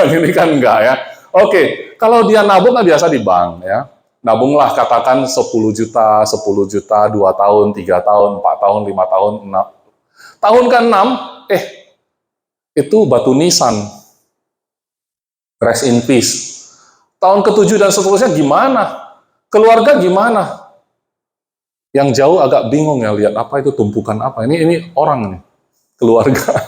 Yang ini kan enggak ya. Oke, kalau dia nabung kan biasa di bank ya. Nabunglah katakan 10 juta, 10 juta, 2 tahun, 3 tahun, 4 tahun, 5 tahun, 6. Tahun ke-6, itu batu nisan. Rest in peace. Tahun ke-7 dan seterusnya gimana? Keluarga gimana? Yang jauh agak bingung ya, lihat apa itu tumpukan apa. Ini orang nih, keluarga.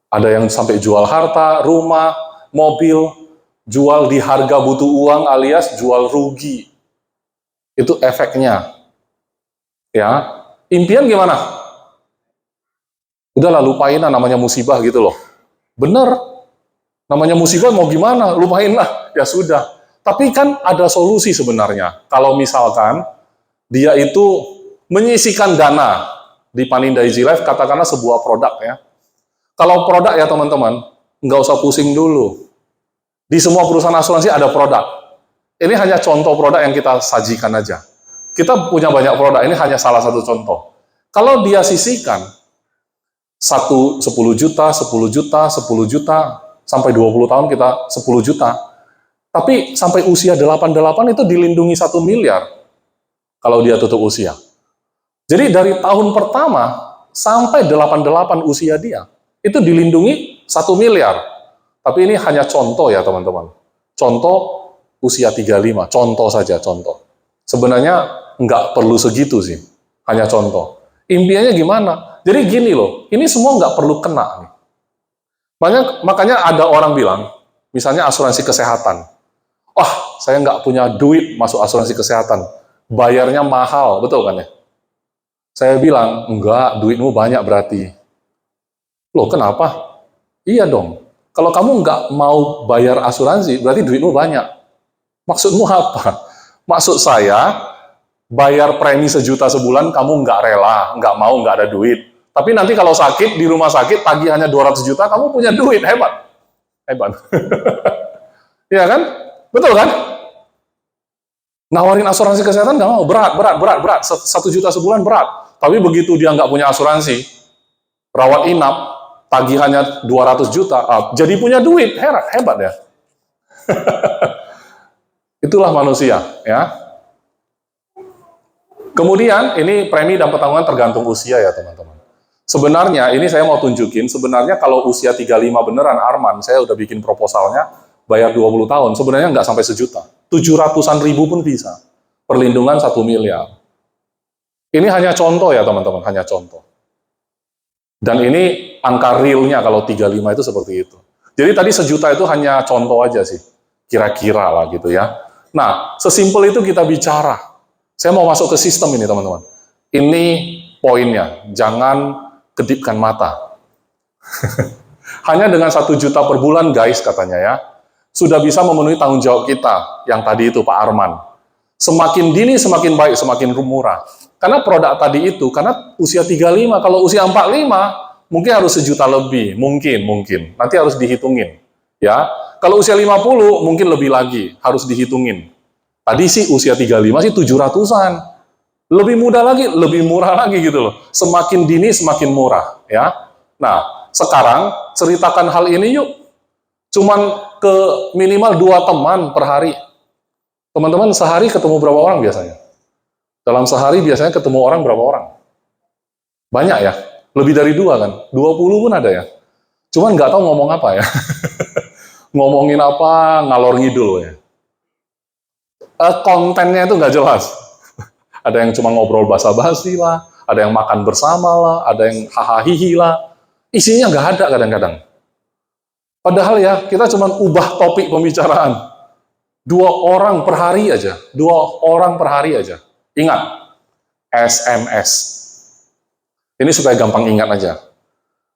Ada yang sampai jual harta, rumah, mobil, jual di harga butuh uang alias jual rugi. Itu efeknya. Ya, impian gimana? Udahlah lupain lah, namanya musibah gitu loh. Bener. Namanya musibah mau gimana? Lupain lah. Ya sudah. Tapi kan ada solusi sebenarnya. Kalau misalkan dia itu menyisikan dana di Paninda Easy Life, katakanlah sebuah produk ya. Kalau produk ya teman-teman, nggak usah pusing dulu. Di semua perusahaan asuransi ada produk. Ini hanya contoh produk yang kita sajikan aja. Kita punya banyak produk, ini hanya salah satu contoh. Kalau dia sisihkan, 10 juta, 10 juta, 10 juta, sampai 20 tahun kita 10 juta. Tapi sampai usia 88 itu dilindungi 1 miliar. kalau dia tutup usia. Jadi dari tahun pertama sampai 88 usia dia, itu dilindungi 1 miliar. Tapi ini hanya contoh ya teman-teman. Contoh usia 35, contoh saja, contoh. Sebenarnya nggak perlu segitu sih, hanya contoh. Impiannya gimana? Jadi gini loh, ini semua nggak perlu kena nih. Makanya ada orang bilang, misalnya asuransi kesehatan. Wah, saya nggak punya duit masuk asuransi kesehatan. Bayarnya mahal, betul kan ya? Saya bilang, enggak, duitmu banyak berarti. Loh, kenapa? Iya dong. Kalau kamu nggak mau bayar asuransi, berarti duitmu banyak. Maksudmu apa? Maksud saya, bayar premi 1 juta sebulan, kamu nggak rela, nggak mau, nggak ada duit. Tapi nanti kalau sakit, di rumah sakit, tagihannya 200 juta, kamu punya duit, hebat. Hebat. Iya kan? Betul kan? Nawarin asuransi kesehatan nggak mau, berat. 1 juta sebulan berat. Tapi begitu dia nggak punya asuransi, rawat inap, tagihannya 200 juta, jadi punya duit, hebat ya. Itulah manusia, ya. Kemudian, ini premi dan pertanggungan tergantung usia ya teman-teman. Sebenarnya, ini saya mau tunjukin, sebenarnya kalau usia 35 beneran Arman, saya udah bikin proposalnya, bayar 20 tahun, sebenarnya nggak sampai 1 juta. 700-an ribu pun bisa. Perlindungan 1 miliar. Ini hanya contoh ya teman-teman, hanya contoh. Dan ini angka realnya kalau 35 itu seperti itu. Jadi tadi 1 juta itu hanya contoh aja sih. Kira-kira lah gitu ya. Nah, sesimpel itu kita bicara. Saya mau masuk ke sistem ini teman-teman. Ini poinnya, jangan kedipkan mata. Hanya dengan 1 juta per bulan guys katanya ya, sudah bisa memenuhi tanggung jawab kita, yang tadi itu Pak Arman. Semakin dini semakin baik, semakin murah. Karena produk tadi itu, karena usia 35, kalau usia 45, mungkin harus 1 juta lebih, mungkin. Nanti harus dihitungin. Ya, kalau usia 50, mungkin lebih lagi, harus dihitungin. Tadi sih usia 35 sih 700-an. Lebih mudah lagi, lebih murah lagi gitu loh. Semakin dini semakin murah, ya. Nah, sekarang ceritakan hal ini yuk. Cuman ke minimal 2 teman per hari. Teman-teman sehari ketemu berapa orang biasanya? Dalam sehari biasanya ketemu orang berapa orang? Banyak ya? Lebih dari 2 kan? 20 pun ada ya? Cuman nggak tahu ngomong apa ya. Ngomongin apa, ngalor ngidul ya. Kontennya itu nggak jelas. Ada yang cuma ngobrol basa-basi lah, ada yang makan bersama lah, ada yang hahaha lah. Isinya nggak ada kadang-kadang. Padahal ya, kita cuma ubah topik pembicaraan. 2 orang per hari aja. 2 orang per hari aja. Ingat, SMS. Ini supaya gampang ingat aja.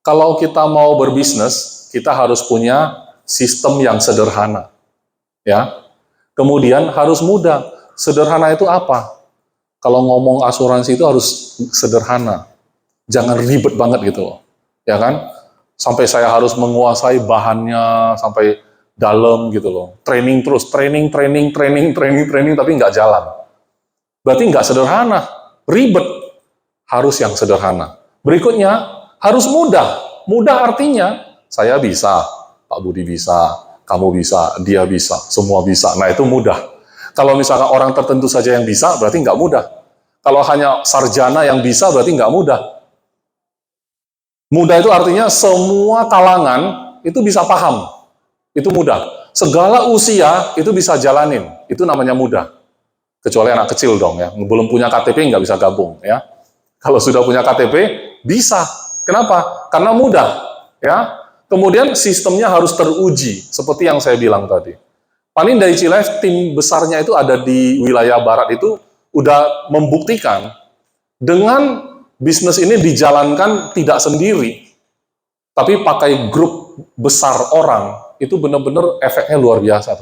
Kalau kita mau berbisnis, kita harus punya sistem yang sederhana. Ya. Kemudian harus mudah. Sederhana itu apa? Kalau ngomong asuransi itu harus sederhana. Jangan ribet banget gitu loh. Ya kan? Sampai saya harus menguasai bahannya sampai dalam gitu loh. Training terus, training, tapi nggak jalan. Berarti nggak sederhana, ribet. Harus yang sederhana. Berikutnya, harus mudah. Mudah artinya, saya bisa, Pak Budi bisa, kamu bisa, dia bisa, semua bisa. Nah itu mudah. Kalau misalkan orang tertentu saja yang bisa, berarti nggak mudah. Kalau hanya sarjana yang bisa, berarti nggak mudah. Mudah itu artinya semua kalangan itu bisa paham. Itu mudah. Segala usia itu bisa jalanin. Itu namanya mudah. Kecuali anak kecil dong ya. Belum punya KTP nggak bisa gabung ya. Kalau sudah punya KTP, bisa. Kenapa? Karena mudah. Ya. Kemudian sistemnya harus teruji. Seperti yang saya bilang tadi. Paling dari Life, tim besarnya itu ada di wilayah barat itu udah membuktikan dengan bisnis ini dijalankan tidak sendiri, tapi pakai grup besar orang, itu benar-benar efeknya luar biasa.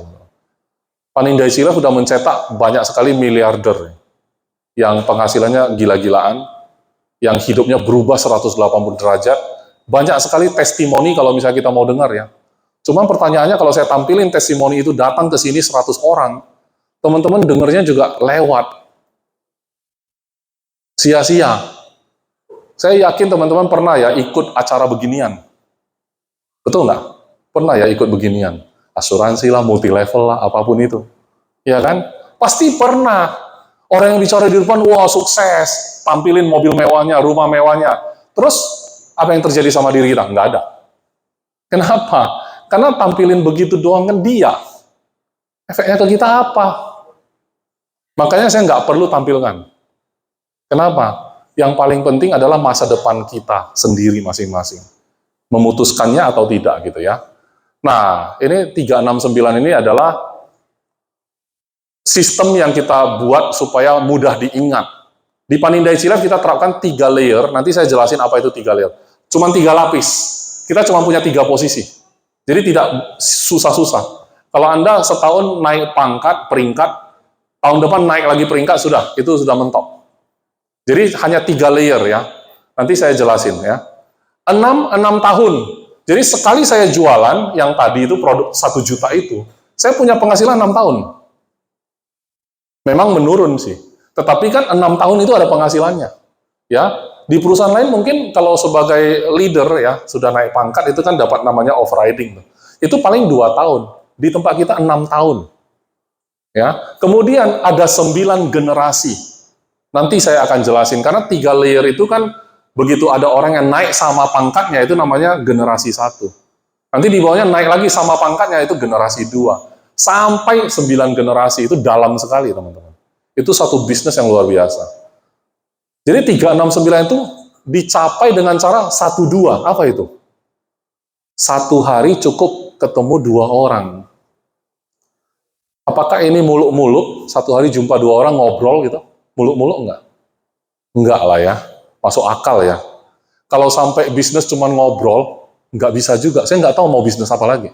Panindah Life sudah mencetak banyak sekali miliarder yang penghasilannya gila-gilaan, yang hidupnya berubah 180 derajat. Banyak sekali testimoni kalau misalnya kita mau dengar ya. Cuma pertanyaannya kalau saya tampilin testimoni itu datang ke sini 100 orang, teman-teman dengarnya juga lewat. Sia-sia. Saya yakin teman-teman pernah ya ikut acara beginian. Betul nggak? Pernah ya ikut beginian. Asuransi lah, multi level lah, apapun itu. Ya kan? Pasti pernah. Orang yang bicara di depan, wah sukses, tampilin mobil mewahnya, rumah mewahnya. Terus, apa yang terjadi sama diri kita? Nggak ada. Kenapa? Karena tampilin begitu doang kan dia. Efeknya ke kita apa? Makanya saya nggak perlu tampilkan. Kenapa? Yang paling penting adalah masa depan kita sendiri masing-masing. Memutuskannya atau tidak gitu ya. Nah, ini 369 ini adalah sistem yang kita buat supaya mudah diingat. Di Panindai Cilev kita terapkan 3 layer, nanti saya jelasin apa itu 3 layer. Cuman 3 lapis, kita cuma punya 3 posisi. Jadi tidak susah-susah. Kalau Anda setahun naik pangkat, peringkat, tahun depan naik lagi peringkat, sudah, itu sudah mentok. Jadi hanya 3 layer ya, nanti saya jelasin ya. 6 tahun, jadi sekali saya jualan, yang tadi itu produk 1 juta itu, saya punya penghasilan 6 tahun. Memang menurun sih, tetapi kan 6 tahun itu ada penghasilannya. Ya, di perusahaan lain mungkin kalau sebagai leader ya, sudah naik pangkat itu kan dapat namanya overriding. Itu paling 2 tahun, di tempat kita 6 tahun. Ya, kemudian ada 9 generasi. Nanti saya akan jelasin, karena 3 layer itu kan, begitu ada orang yang naik sama pangkatnya, itu namanya generasi 1. Nanti di bawahnya naik lagi sama pangkatnya, itu generasi 2. Sampai 9 generasi, itu dalam sekali teman-teman. Itu satu bisnis yang luar biasa. Jadi 369 itu dicapai dengan cara 1-2. Apa itu? 1 hari cukup ketemu 2 orang. Apakah ini muluk-muluk, 1 hari jumpa 2 orang ngobrol gitu? Muluk-muluk enggak? Enggak lah ya, masuk akal ya. Kalau sampai bisnis cuma ngobrol, enggak bisa juga. Saya enggak tahu mau bisnis apa lagi.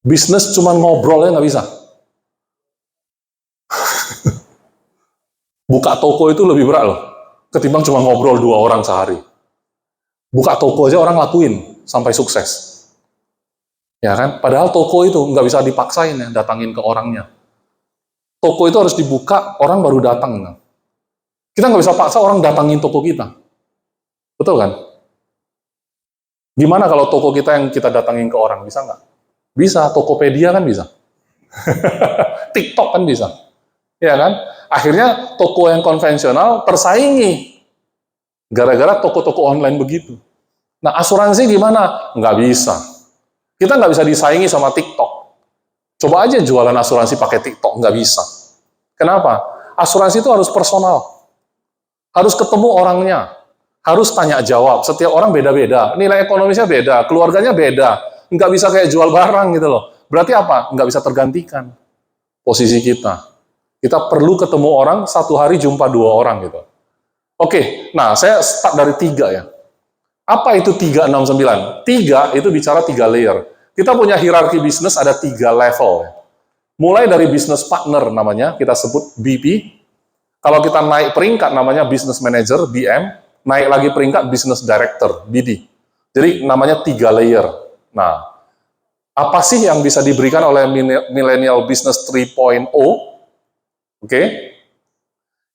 Bisnis cuma ngobrol ya enggak bisa. Buka toko itu lebih berat loh, ketimbang cuma ngobrol 2 orang sehari. Buka toko aja orang lakuin, sampai sukses. Ya kan? Padahal toko itu nggak bisa dipaksain ya, datangin ke orangnya. Toko itu harus dibuka, orang baru datang. Kita nggak bisa paksa orang datangin toko kita. Betul kan? Gimana kalau toko kita yang kita datangin ke orang? Bisa nggak? Bisa, Tokopedia kan bisa. TikTok kan bisa. Ya kan? Akhirnya toko yang konvensional tersaingi. Gara-gara toko-toko online begitu. Nah, asuransi gimana? Nggak bisa. Kita nggak bisa disaingi sama TikTok. Coba aja jualan asuransi pakai TikTok, nggak bisa. Kenapa? Asuransi itu harus personal. Harus ketemu orangnya. Harus tanya jawab. Setiap orang beda-beda. Nilai ekonomisnya beda, keluarganya beda. Nggak bisa kayak jual barang gitu loh. Berarti apa? Nggak bisa tergantikan posisi kita. Kita perlu ketemu orang, 1 hari jumpa 2 orang gitu. Oke, nah saya start dari 3 ya. Apa itu 369? 3 itu bicara 3 layer. Kita punya hierarki bisnis ada 3 level. Mulai dari business partner namanya, kita sebut BP. Kalau kita naik peringkat namanya business manager, BM. Naik lagi peringkat business director, BD. Jadi namanya 3 layer. Nah, apa sih yang bisa diberikan oleh Millennial Business 3.0? Oke.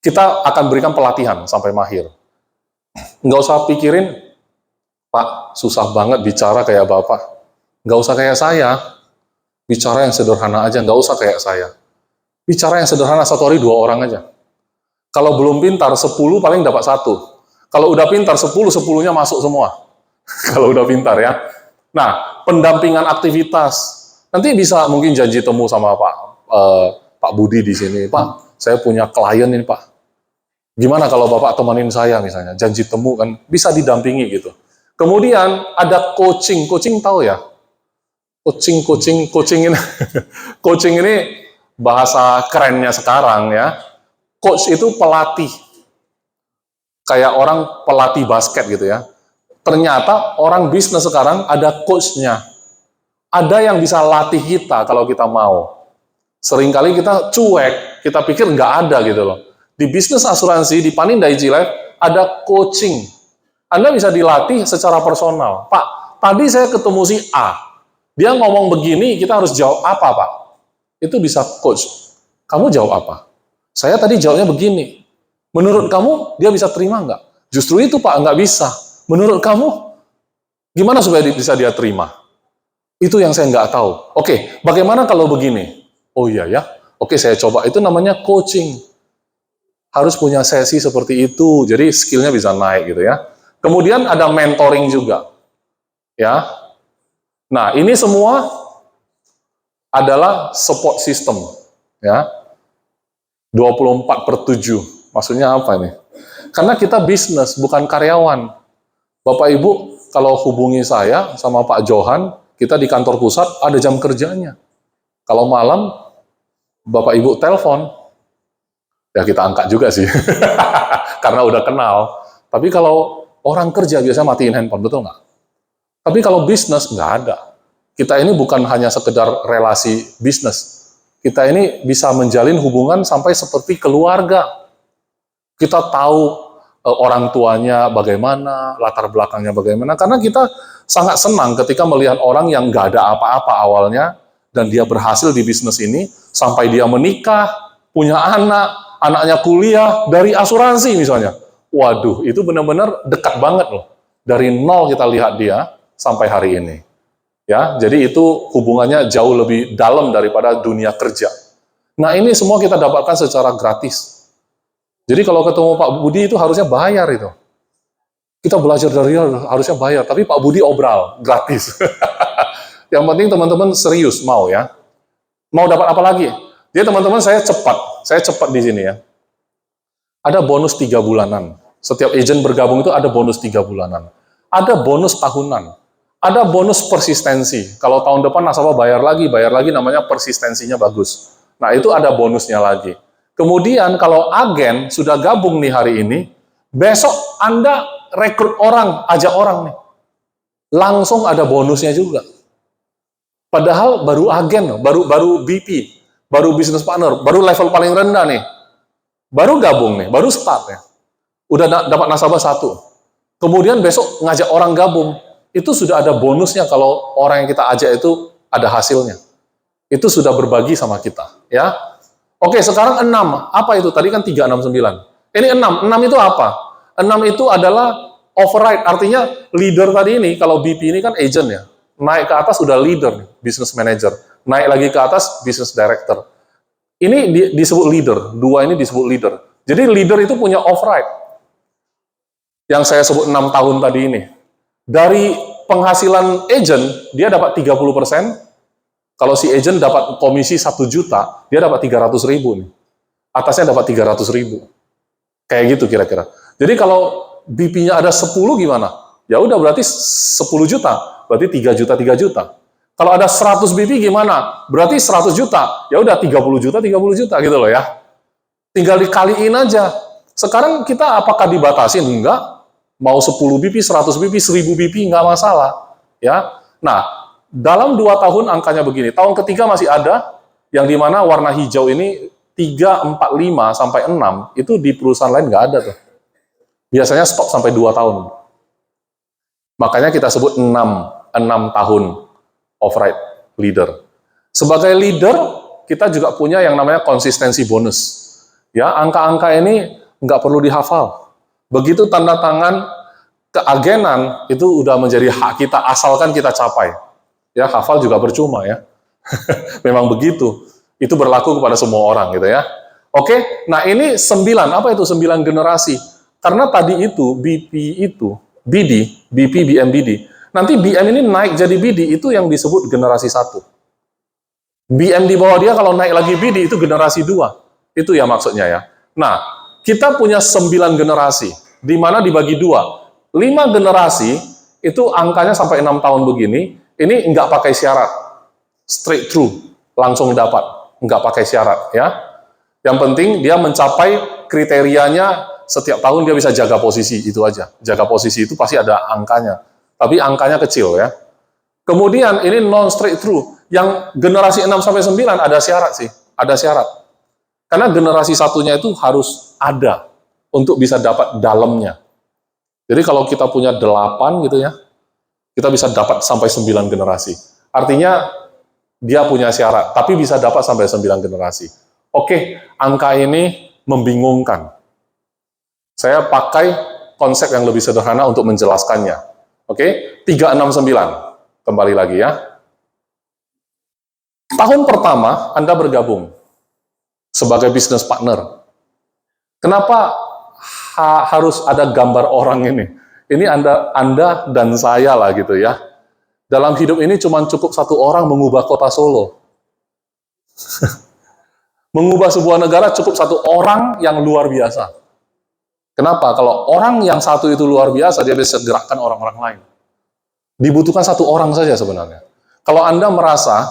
Kita akan berikan pelatihan sampai mahir. Nggak usah pikirin, Pak, susah banget bicara kayak Bapak. Nggak usah kayak saya. Bicara yang sederhana aja, nggak usah kayak saya. Bicara yang sederhana, 1 hari 2 orang aja. Kalau belum pintar, 10 paling dapat 1. Kalau udah pintar, 10-10-nya masuk semua. Kalau udah pintar ya. Nah, pendampingan aktivitas. Nanti bisa mungkin janji temu sama Pak Budi di sini. Pak, saya punya klien ini Pak. Gimana kalau Bapak temenin saya misalnya, janji temu kan, bisa didampingi gitu. Kemudian ada coaching tahu ya? Coaching ini, coaching ini bahasa kerennya sekarang ya. Coach itu pelatih, kayak orang pelatih basket gitu ya. Ternyata orang bisnis sekarang ada coachnya, ada yang bisa latih kita kalau kita mau. Seringkali kita cuek, kita pikir nggak ada gitu loh. Di bisnis asuransi, di Panindai Cilev, ada coaching. Anda bisa dilatih secara personal. Pak, tadi saya ketemu si A. Dia ngomong begini, kita harus jawab apa, Pak? Itu bisa coach. Kamu jawab apa? Saya tadi jawabnya begini. Menurut kamu, dia bisa terima nggak? Justru itu, Pak, nggak bisa. Menurut kamu, gimana supaya bisa dia terima? Itu yang saya nggak tahu. Oke, bagaimana kalau begini? Oh iya ya, oke saya coba. Itu namanya coaching. harus punya sesi seperti itu, jadi skillnya bisa naik gitu ya. Kemudian ada mentoring juga, ya. Nah, ini semua adalah support system, ya. 24/7. Maksudnya apa ini? Karena kita bisnis, bukan karyawan. Bapak Ibu, kalau hubungi saya sama Pak Johan, kita di kantor pusat ada jam kerjanya. Kalau malam, Bapak Ibu telepon, ya kita angkat juga sih, karena udah kenal. Tapi kalau orang kerja biasanya matiin handphone, betul nggak? Tapi kalau bisnis, nggak ada. Kita ini bukan hanya sekedar relasi bisnis. Kita ini bisa menjalin hubungan sampai seperti keluarga. Kita tahu orang tuanya bagaimana, latar belakangnya bagaimana, karena kita sangat senang ketika melihat orang yang nggak ada apa-apa awalnya, dan dia berhasil di bisnis ini, sampai dia menikah, punya anak, anaknya kuliah, dari asuransi misalnya. Waduh, itu benar-benar dekat banget loh. Dari nol kita lihat dia, sampai hari ini. Ya, jadi itu hubungannya jauh lebih dalam daripada dunia kerja. Nah, ini semua kita dapatkan secara gratis. Jadi kalau ketemu Pak Budi itu harusnya bayar itu. Kita belajar dari dia harusnya bayar, tapi Pak Budi obral, gratis. Yang penting teman-teman serius mau ya. Mau dapat apa lagi? Jadi teman-teman saya cepat di sini ya. Ada bonus 3 bulanan. Setiap agent bergabung itu ada bonus 3 bulanan. Ada bonus tahunan. Ada bonus persistensi. Kalau tahun depan nasabah bayar lagi, namanya persistensinya bagus. Nah, itu ada bonusnya lagi. Kemudian kalau agen sudah gabung nih hari ini, besok Anda rekrut orang, ajak orang nih. Langsung ada bonusnya juga. Padahal baru agen, baru BP, baru business partner, baru level paling rendah nih. Baru gabung nih, baru start ya. Udah dapat nasabah 1. Kemudian besok ngajak orang gabung. Itu sudah ada bonusnya kalau orang yang kita ajak itu ada hasilnya. Itu sudah berbagi sama kita, ya. Oke, sekarang 6. Apa itu? Tadi kan 3, 6, 9. Ini 6. 6 itu apa? 6 itu adalah override. Artinya leader tadi ini, kalau BP ini kan agent ya. Naik ke atas udah leader, business manager. Naik lagi ke atas, business director. Ini disebut leader. 2 ini disebut leader. Jadi leader itu punya override. Yang saya sebut 6 tahun tadi ini. Dari penghasilan agent, dia dapat 30%. Kalau si agent dapat komisi 1 juta, dia dapat 300.000 nih. Atasnya dapat 300.000. Kayak gitu kira-kira. Jadi kalau BP-nya ada 10 gimana? Ya udah berarti 10 juta. Berarti 3 juta, 3 juta. Kalau ada 100 BP gimana? Berarti 100 juta. Ya udah 30 juta, 30 juta gitu loh ya. Tinggal dikaliin aja. Sekarang kita apakah dibatasin? Enggak. Mau 10 BP, 100 BP, 1000 BP, nggak masalah. Ya. Nah, dalam 2 tahun angkanya begini. Tahun ketiga masih ada, yang dimana warna hijau ini 3, 4, 5, sampai 6, itu di perusahaan lain nggak ada tuh. Biasanya stop sampai 2 tahun. Makanya kita sebut 6 tahun override leader. Sebagai leader, kita juga punya yang namanya konsistensi bonus. Ya, angka-angka ini nggak perlu dihafal. Begitu tanda tangan keagenan, itu udah menjadi hak kita asalkan kita capai. Ya, hafal juga percuma ya. Memang begitu. Itu berlaku kepada semua orang gitu ya. Oke, nah ini 9. Apa itu 9 generasi? Karena tadi itu, BP itu, BD, BP, BM, BD. Nanti BM ini naik jadi BD, itu yang disebut generasi 1. BM di bawah dia kalau naik lagi BD, itu generasi 2. Itu ya maksudnya ya. Nah, kita punya 9 generasi, di mana dibagi 2. 5 generasi, itu angkanya sampai 6 tahun begini, ini nggak pakai syarat. Straight through, langsung dapat. Nggak pakai syarat, ya. Yang penting dia mencapai kriterianya, setiap tahun dia bisa jaga posisi, itu aja. Jaga posisi itu pasti ada angkanya. Tapi angkanya kecil, ya. Kemudian, ini non-straight through. Yang generasi 6-9 ada syarat sih, ada syarat. Karena generasi satunya itu harus ada untuk bisa dapat dalamnya. Jadi kalau kita punya 8 gitu ya, kita bisa dapat sampai 9 generasi. Artinya dia punya syarat, tapi bisa dapat sampai 9 generasi. Oke, angka ini membingungkan. Saya pakai konsep yang lebih sederhana untuk menjelaskannya. Oke, 369. Kembali lagi ya. Tahun pertama Anda bergabung sebagai business partner. Kenapa harus ada gambar orang ini? Ini Anda dan saya lah gitu ya. Dalam hidup ini cuma cukup satu orang mengubah kota Solo. Mengubah sebuah negara cukup satu orang yang luar biasa. Kenapa? Kalau orang yang satu itu luar biasa, dia bisa gerakkan orang-orang lain. Dibutuhkan satu orang saja sebenarnya. Kalau Anda merasa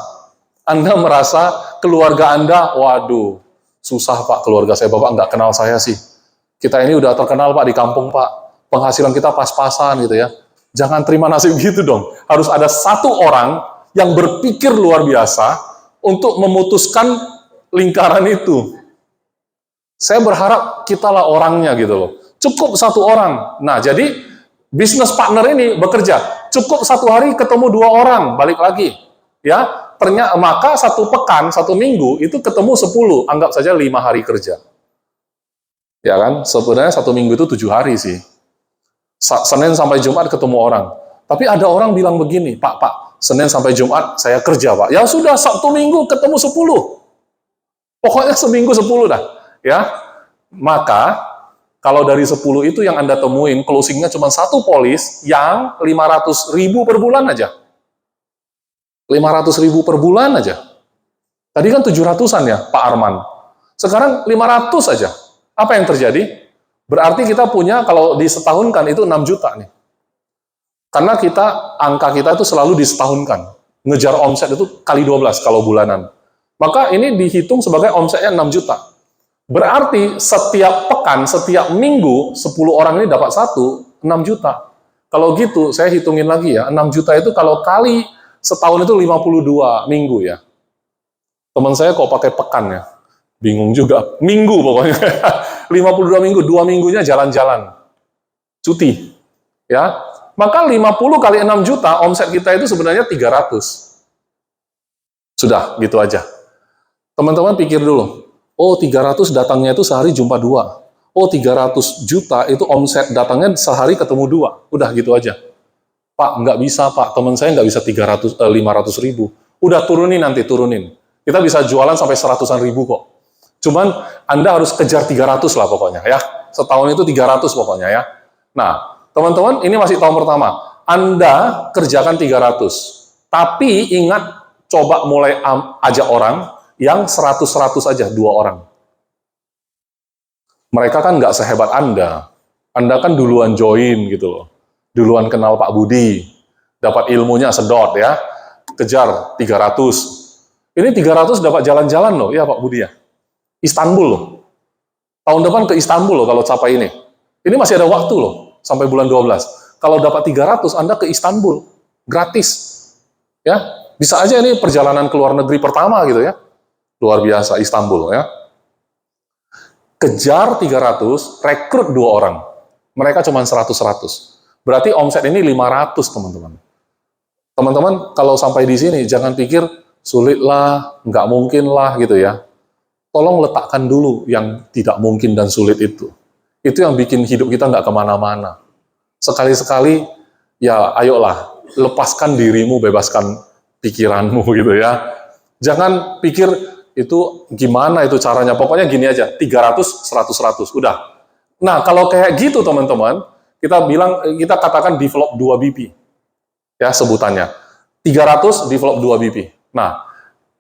keluarga Anda, waduh, susah Pak, keluarga saya, Bapak nggak kenal saya sih. Kita ini udah terkenal Pak di kampung Pak. Penghasilan kita pas-pasan gitu ya. Jangan terima nasib gitu dong. Harus ada satu orang yang berpikir luar biasa untuk memutuskan lingkaran itu. Saya berharap kitalah orangnya gitu loh. Cukup satu orang. Nah, jadi bisnis partner ini bekerja. Cukup satu hari ketemu dua orang, balik lagi. Ya, ternyata maka satu pekan, satu minggu itu ketemu 10, anggap saja 5 hari kerja. Ya kan? Sebenarnya satu minggu itu 7 hari sih. Senin sampai Jumat ketemu orang. Tapi ada orang bilang begini, Pak, Senin sampai Jumat saya kerja, Pak. Ya sudah, Sabtu Minggu ketemu 10. Pokoknya seminggu 10 dah. Ya. Maka, kalau dari 10 itu yang Anda temuin, closingnya cuma satu polis yang 500.000 per bulan aja. 500.000 per bulan aja. Tadi kan 700-an ya, Pak Arman. Sekarang 500 aja. Apa yang terjadi? Berarti kita punya, kalau disetahunkan itu 6 juta nih. Karena angka kita itu selalu disetahunkan. Ngejar omset itu kali 12 kalau bulanan. Maka ini dihitung sebagai omsetnya 6 juta. Berarti setiap pekan, setiap minggu, 10 orang ini dapat 6 juta. Kalau gitu, saya hitungin lagi ya, 6 juta itu kalau kali setahun itu 52 minggu ya. Teman saya kok pakai pekan ya? Bingung juga. Minggu pokoknya. 52 minggu, 2 minggunya jalan-jalan. Cuti. Ya. Maka 50 kali 6 juta, omset kita itu sebenarnya 300. Sudah, gitu aja. Teman-teman pikir dulu. Oh, 300 datangnya itu sehari jumpa 2. Oh, 300 juta itu omset datangnya sehari ketemu 2. Udah gitu aja. Pak, nggak bisa Pak. Teman saya nggak bisa 500.000. Udah turunin. Kita bisa jualan sampai 100-an ribu kok. Cuman Anda harus kejar 300 lah pokoknya ya. Setahun itu 300 pokoknya ya. Nah, teman-teman, ini masih tahun pertama. Anda kerjakan 300. Tapi ingat, coba mulai ajak orang yang 100-100 aja, 2 orang. Mereka kan nggak sehebat Anda. Anda kan duluan join gitu loh. Duluan kenal Pak Budi. Dapat ilmunya sedot ya. Kejar 300. Ini 300 dapat jalan-jalan loh, ya Pak Budi ya. Istanbul loh. Tahun depan ke Istanbul loh kalau capai ini. Ini masih ada waktu loh, sampai bulan 12. Kalau dapat 300, Anda ke Istanbul. Gratis. Ya, bisa aja ini perjalanan ke luar negeri pertama gitu ya. Luar biasa, Istanbul ya. Kejar 300, rekrut 2 orang. Mereka cuma 100-100. Berarti omset ini 500, teman-teman. Teman-teman, kalau sampai di sini, jangan pikir sulit lah, nggak mungkin lah gitu ya. Tolong letakkan dulu yang tidak mungkin dan sulit itu. Itu yang bikin hidup kita nggak kemana-mana. Sekali-sekali, ya ayolah, lepaskan dirimu, bebaskan pikiranmu gitu ya. Jangan pikir itu gimana itu caranya. Pokoknya gini aja, 300, 100, 100, udah. Nah, kalau kayak gitu teman-teman, kita katakan develop 2 BP. Ya, sebutannya. 300 develop 2 BP. Nah,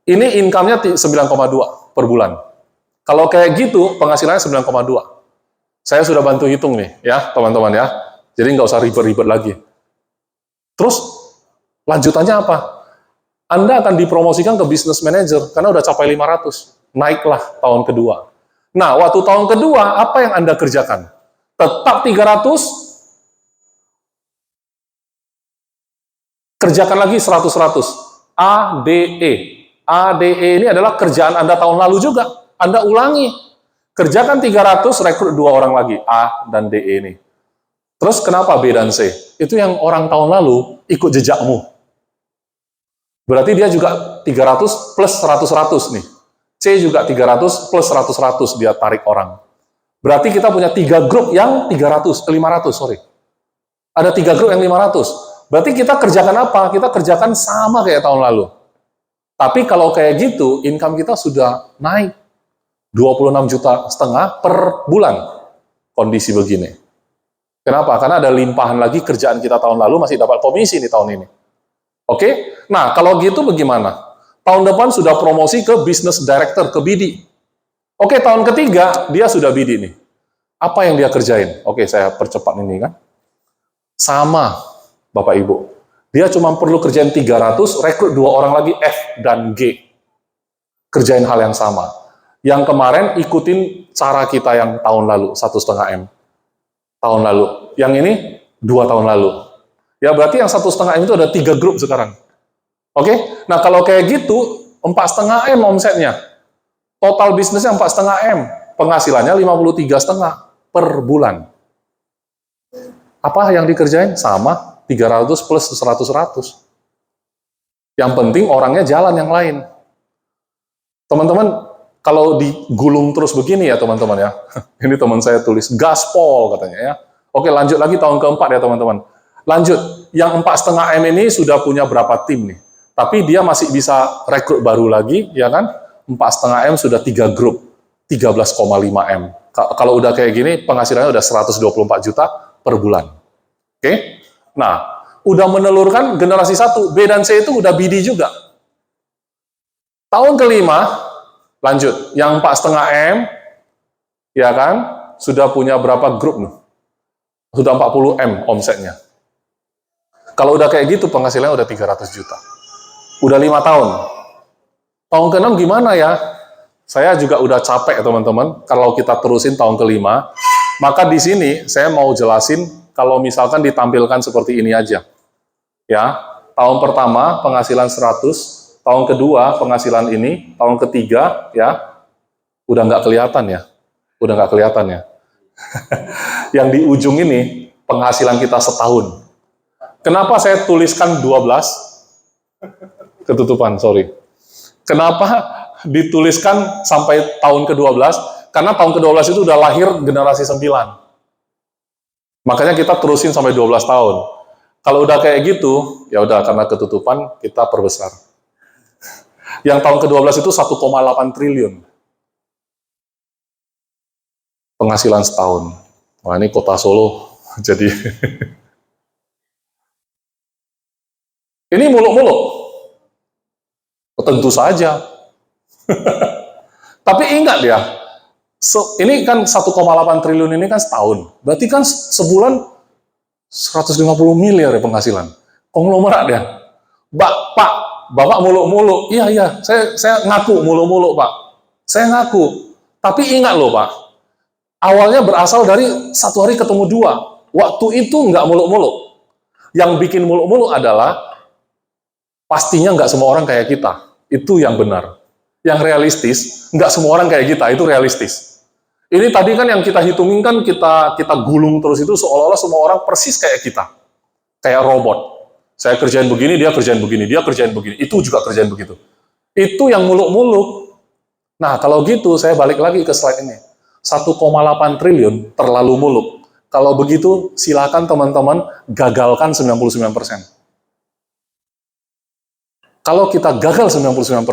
ini income-nya 9,2 per bulan. Kalau kayak gitu, penghasilannya 9,2. Saya sudah bantu hitung nih, ya teman-teman ya. Jadi nggak usah ribet-ribet lagi. Terus, lanjutannya apa? Anda akan dipromosikan ke business manager, karena udah capai 500. Naiklah tahun kedua. Nah, waktu tahun kedua, apa yang Anda kerjakan? Tetap 300, kerjakan lagi 100-100. ADE. ADE ini adalah kerjaan Anda tahun lalu juga. Anda ulangi. Kerjakan 300, rekrut 2 orang lagi. A dan DE ini. Terus kenapa B dan C? Itu yang orang tahun lalu ikut jejakmu. Berarti dia juga 300 plus 100-100 nih. C juga 300 plus 100-100 dia tarik orang. Berarti kita punya 3 grup yang 500, sorry. Ada 3 grup yang 500. Berarti kita kerjakan apa? Kita kerjakan sama kayak tahun lalu. Tapi kalau kayak gitu, income kita sudah naik. 26,5 juta per bulan kondisi begini. Kenapa? Karena ada limpahan lagi kerjaan kita tahun lalu, masih dapat komisi nih tahun ini. Oke? Nah, kalau gitu bagaimana? Tahun depan sudah promosi ke business director, ke BD. Oke, tahun ketiga dia sudah BD nih. Apa yang dia kerjain? Oke, saya percepat ini kan. Sama, Bapak Ibu. Dia cuma perlu kerjain 300, rekrut 2 orang lagi F dan G. Kerjain hal yang sama. Yang kemarin ikutin cara kita yang tahun lalu, 1,5 M. Tahun lalu. Yang ini 2 tahun lalu. Ya berarti yang 1,5 M itu ada 3 grup sekarang. Oke? Nah kalau kayak gitu, 4,5 M omsetnya. Total bisnisnya 4,5 M. Penghasilannya 53,5 per bulan. Apa yang dikerjain? Sama, 300 plus 100. Yang penting orangnya jalan yang lain. Teman-teman, kalau digulung terus begini ya teman-teman ya. Ini teman saya tulis, gaspol katanya ya. Oke lanjut lagi tahun keempat ya teman-teman. Lanjut, yang 4,5 M ini sudah punya berapa tim nih. Tapi dia masih bisa rekrut baru lagi, ya kan? 4,5 M sudah 3 grup, 13,5 M. Kalau udah kayak gini, penghasilannya udah 124 juta per bulan. Oke? Nah, udah menelurkan generasi 1, B dan C itu udah BD juga. Tahun kelima, lanjut, yang 4,5 M, ya kan, sudah punya berapa grup nih? Sudah 40 M omsetnya. Kalau udah kayak gitu, penghasilannya udah 300 juta. Udah 5 tahun. Tahun ke-6 gimana ya? Saya juga udah capek teman-teman, kalau kita terusin tahun kelima, maka di sini saya mau jelasin, kalau misalkan ditampilkan seperti ini aja. Ya, tahun pertama penghasilan 100, tahun kedua penghasilan ini, tahun ketiga ya udah nggak kelihatan ya, Yang di ujung ini penghasilan kita setahun. Kenapa saya tuliskan 12? Ketutupan, sorry. Kenapa dituliskan sampai tahun ke-12? Karena tahun ke-12 itu udah lahir generasi 9. Makanya kita terusin sampai 12 tahun. Kalau udah kayak gitu, ya udah karena ketutupan kita perbesar. Yang tahun ke-12 itu 1,8 triliun. Penghasilan setahun. Wah, ini kota Solo. Jadi, ini muluk-muluk. Tentu saja. Tapi ingat ya, ini kan 1,8 triliun ini kan setahun. Berarti kan sebulan 150 miliar ya penghasilan. Konglomerat ya. Pak, Bapak muluk-muluk. Iya, saya ngaku muluk-muluk, Pak. Saya ngaku. Tapi ingat loh, Pak. Awalnya berasal dari 1 hari ketemu 2. Waktu itu nggak muluk-muluk. Yang bikin muluk-muluk adalah pastinya nggak semua orang kayak kita. Itu yang benar. Yang realistis, nggak semua orang kayak kita. Itu realistis. Ini tadi kan yang kita hitungin kan kita gulung terus itu seolah-olah semua orang persis kayak kita. Kayak robot. Saya kerjain begini, dia kerjain begini, dia kerjain begini, itu juga kerjain begitu. Itu yang muluk-muluk. Nah, kalau gitu saya balik lagi ke slide ini. 1,8 triliun terlalu muluk. Kalau begitu, silakan teman-teman gagalkan 99%. Kalau kita gagal 99%,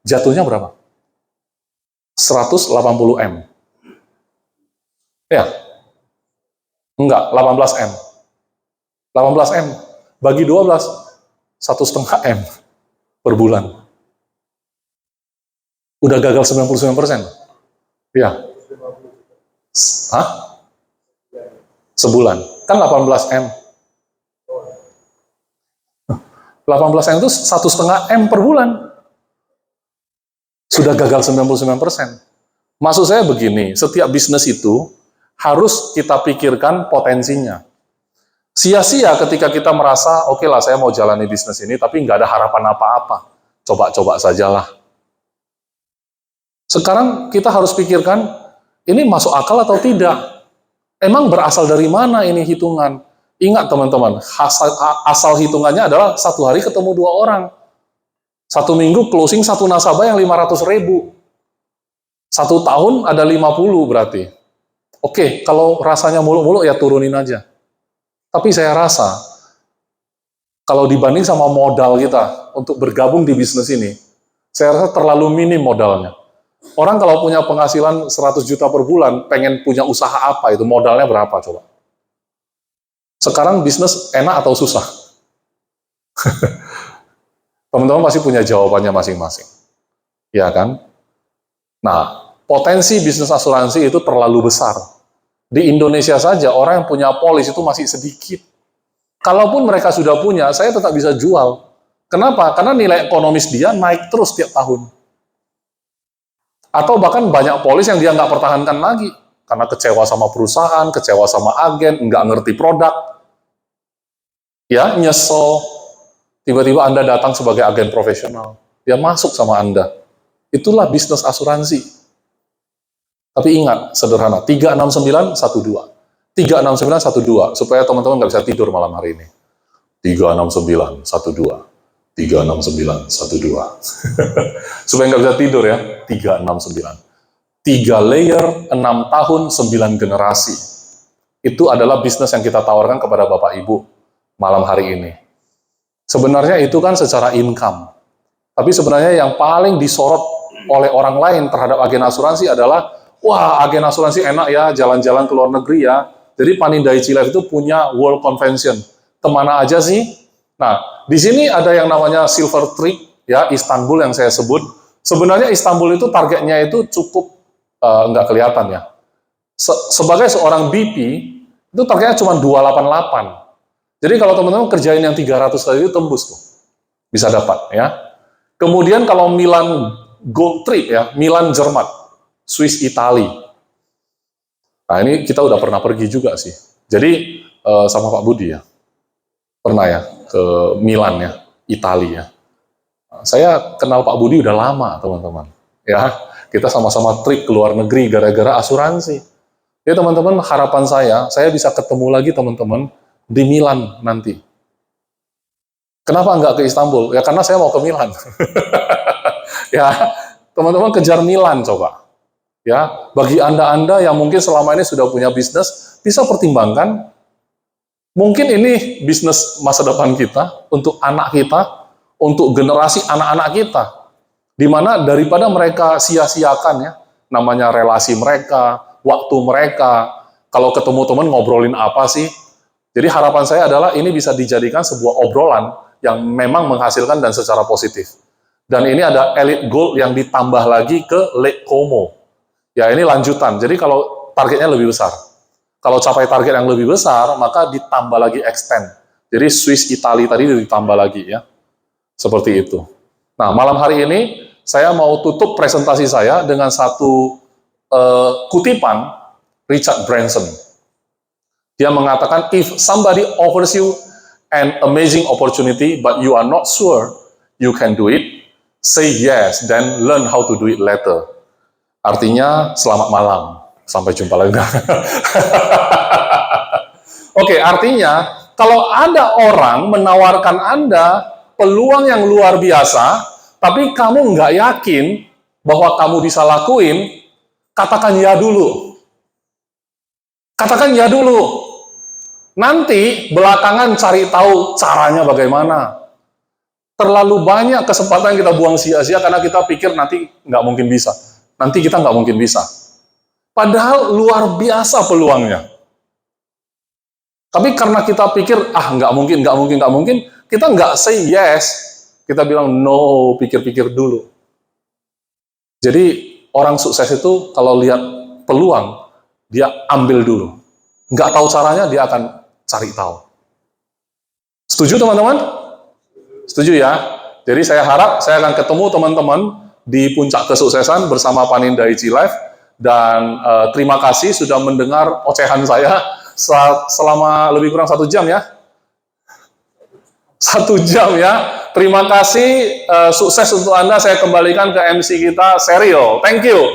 jatuhnya berapa? 180 M. Ya. Enggak, 18 M. 18 M bagi 12, 1,5 M per bulan. Udah gagal 99%. Ya. Hah? Sebulan. Kan 18 M. 18 M itu 1,5 M per bulan. Sudah gagal 99%. Maksud saya begini, setiap bisnis itu harus kita pikirkan potensinya. Sia-sia ketika kita merasa, oke lah saya mau jalani bisnis ini, tapi nggak ada harapan apa-apa. Coba-coba sajalah. Sekarang kita harus pikirkan, ini masuk akal atau tidak? Emang berasal dari mana ini hitungan? Ingat teman-teman, asal hitungannya adalah 1 hari ketemu 2 orang. 1 minggu closing 1 nasabah yang 500.000. 1 tahun ada 50 berarti. Oke, kalau rasanya muluk-muluk ya turunin aja. Tapi saya rasa, kalau dibanding sama modal kita untuk bergabung di bisnis ini, saya rasa terlalu minim modalnya. Orang kalau punya penghasilan 100 juta per bulan, pengen punya usaha apa itu? Modalnya berapa coba? Sekarang bisnis enak atau susah? Teman-teman pasti punya jawabannya masing-masing. Ya kan? Nah, potensi bisnis asuransi itu terlalu besar. Di Indonesia saja, orang yang punya polis itu masih sedikit. Kalaupun mereka sudah punya, saya tetap bisa jual. Kenapa? Karena nilai ekonomis dia naik terus tiap tahun. Atau bahkan banyak polis yang dia nggak pertahankan lagi. Karena kecewa sama perusahaan, kecewa sama agen, nggak ngerti produk. Ya, nyesel. Tiba-tiba Anda datang sebagai agen profesional. Dia masuk sama Anda. Itulah bisnis asuransi. Tapi ingat, sederhana, 36912. 36912, supaya teman-teman nggak bisa tidur malam hari ini. 36912. 36912. Supaya nggak bisa tidur ya, 369. 3 layer, 6 tahun, 9 generasi. Itu adalah bisnis yang kita tawarkan kepada Bapak Ibu malam hari ini. Sebenarnya itu kan secara income. Tapi sebenarnya yang paling disorot oleh orang lain terhadap agen asuransi adalah, wah, agen asuransi enak ya, jalan-jalan ke luar negeri ya. Jadi Panindaichi Life itu punya World Convention. Kemana aja sih? Nah, di sini ada yang namanya Silver Tree, ya, Istanbul yang saya sebut. Sebenarnya Istanbul itu targetnya itu cukup nggak kelihatan ya. Sebagai seorang BP, itu targetnya cuma 288. Jadi kalau teman-teman kerjain yang 300 tadi itu tembus tuh. Bisa dapat ya. Kemudian kalau Milan Gold Trip ya, Milan Jerman, Swiss Itali. Nah ini kita udah pernah pergi juga sih. Jadi sama Pak Budi ya, pernah ya ke Milan ya, Italia ya. Saya kenal Pak Budi udah lama teman-teman. Ya, kita sama-sama trip ke luar negeri gara-gara asuransi. Ya teman-teman, harapan saya bisa ketemu lagi teman-teman di Milan nanti. Kenapa nggak ke Istanbul? Ya karena saya mau ke Milan. Ya, teman-teman kejar Milan coba. Ya, bagi Anda-Anda yang mungkin selama ini sudah punya bisnis, bisa pertimbangkan. Mungkin ini bisnis masa depan kita, untuk anak kita, untuk generasi anak-anak kita. Dimana daripada mereka sia-siakan ya, namanya relasi mereka, waktu mereka, kalau ketemu teman ngobrolin apa sih? Jadi harapan saya adalah ini bisa dijadikan sebuah obrolan yang memang menghasilkan dan secara positif. Dan ini ada Elite Gold yang ditambah lagi ke Lake Como. Ya ini lanjutan, jadi kalau targetnya lebih besar. Kalau capai target yang lebih besar, maka ditambah lagi extend. Jadi Swiss Italy tadi ditambah lagi ya. Seperti itu. Nah malam hari ini, saya mau tutup presentasi saya dengan satu kutipan Richard Branson. Dia mengatakan, if somebody offers you an amazing opportunity, but you are not sure you can do it, say yes, then learn how to do it later. Artinya, selamat malam. Sampai jumpa lagi. Oke, artinya, kalau ada orang menawarkan Anda peluang yang luar biasa, tapi kamu nggak yakin bahwa kamu bisa lakuin, katakan ya dulu. Katakan ya dulu. Nanti belakangan cari tahu caranya bagaimana. Terlalu banyak kesempatan yang kita buang sia-sia karena kita pikir nanti nggak mungkin bisa. Nanti kita nggak mungkin bisa. Padahal luar biasa peluangnya. Tapi karena kita pikir, nggak mungkin, kita nggak say yes. Kita bilang no, pikir-pikir dulu. Jadi orang sukses itu kalau lihat peluang, dia ambil dulu. Nggak tahu caranya, dia akan cari tahu. Setuju teman-teman? Setuju ya? Jadi saya harap saya akan ketemu teman-teman di puncak kesuksesan bersama Panindaichi Life. Dan terima kasih sudah mendengar ocehan saya selama lebih kurang 1 jam ya. 1 jam ya. Terima kasih, sukses untuk Anda. Saya kembalikan ke MC kita, Serial. Thank you.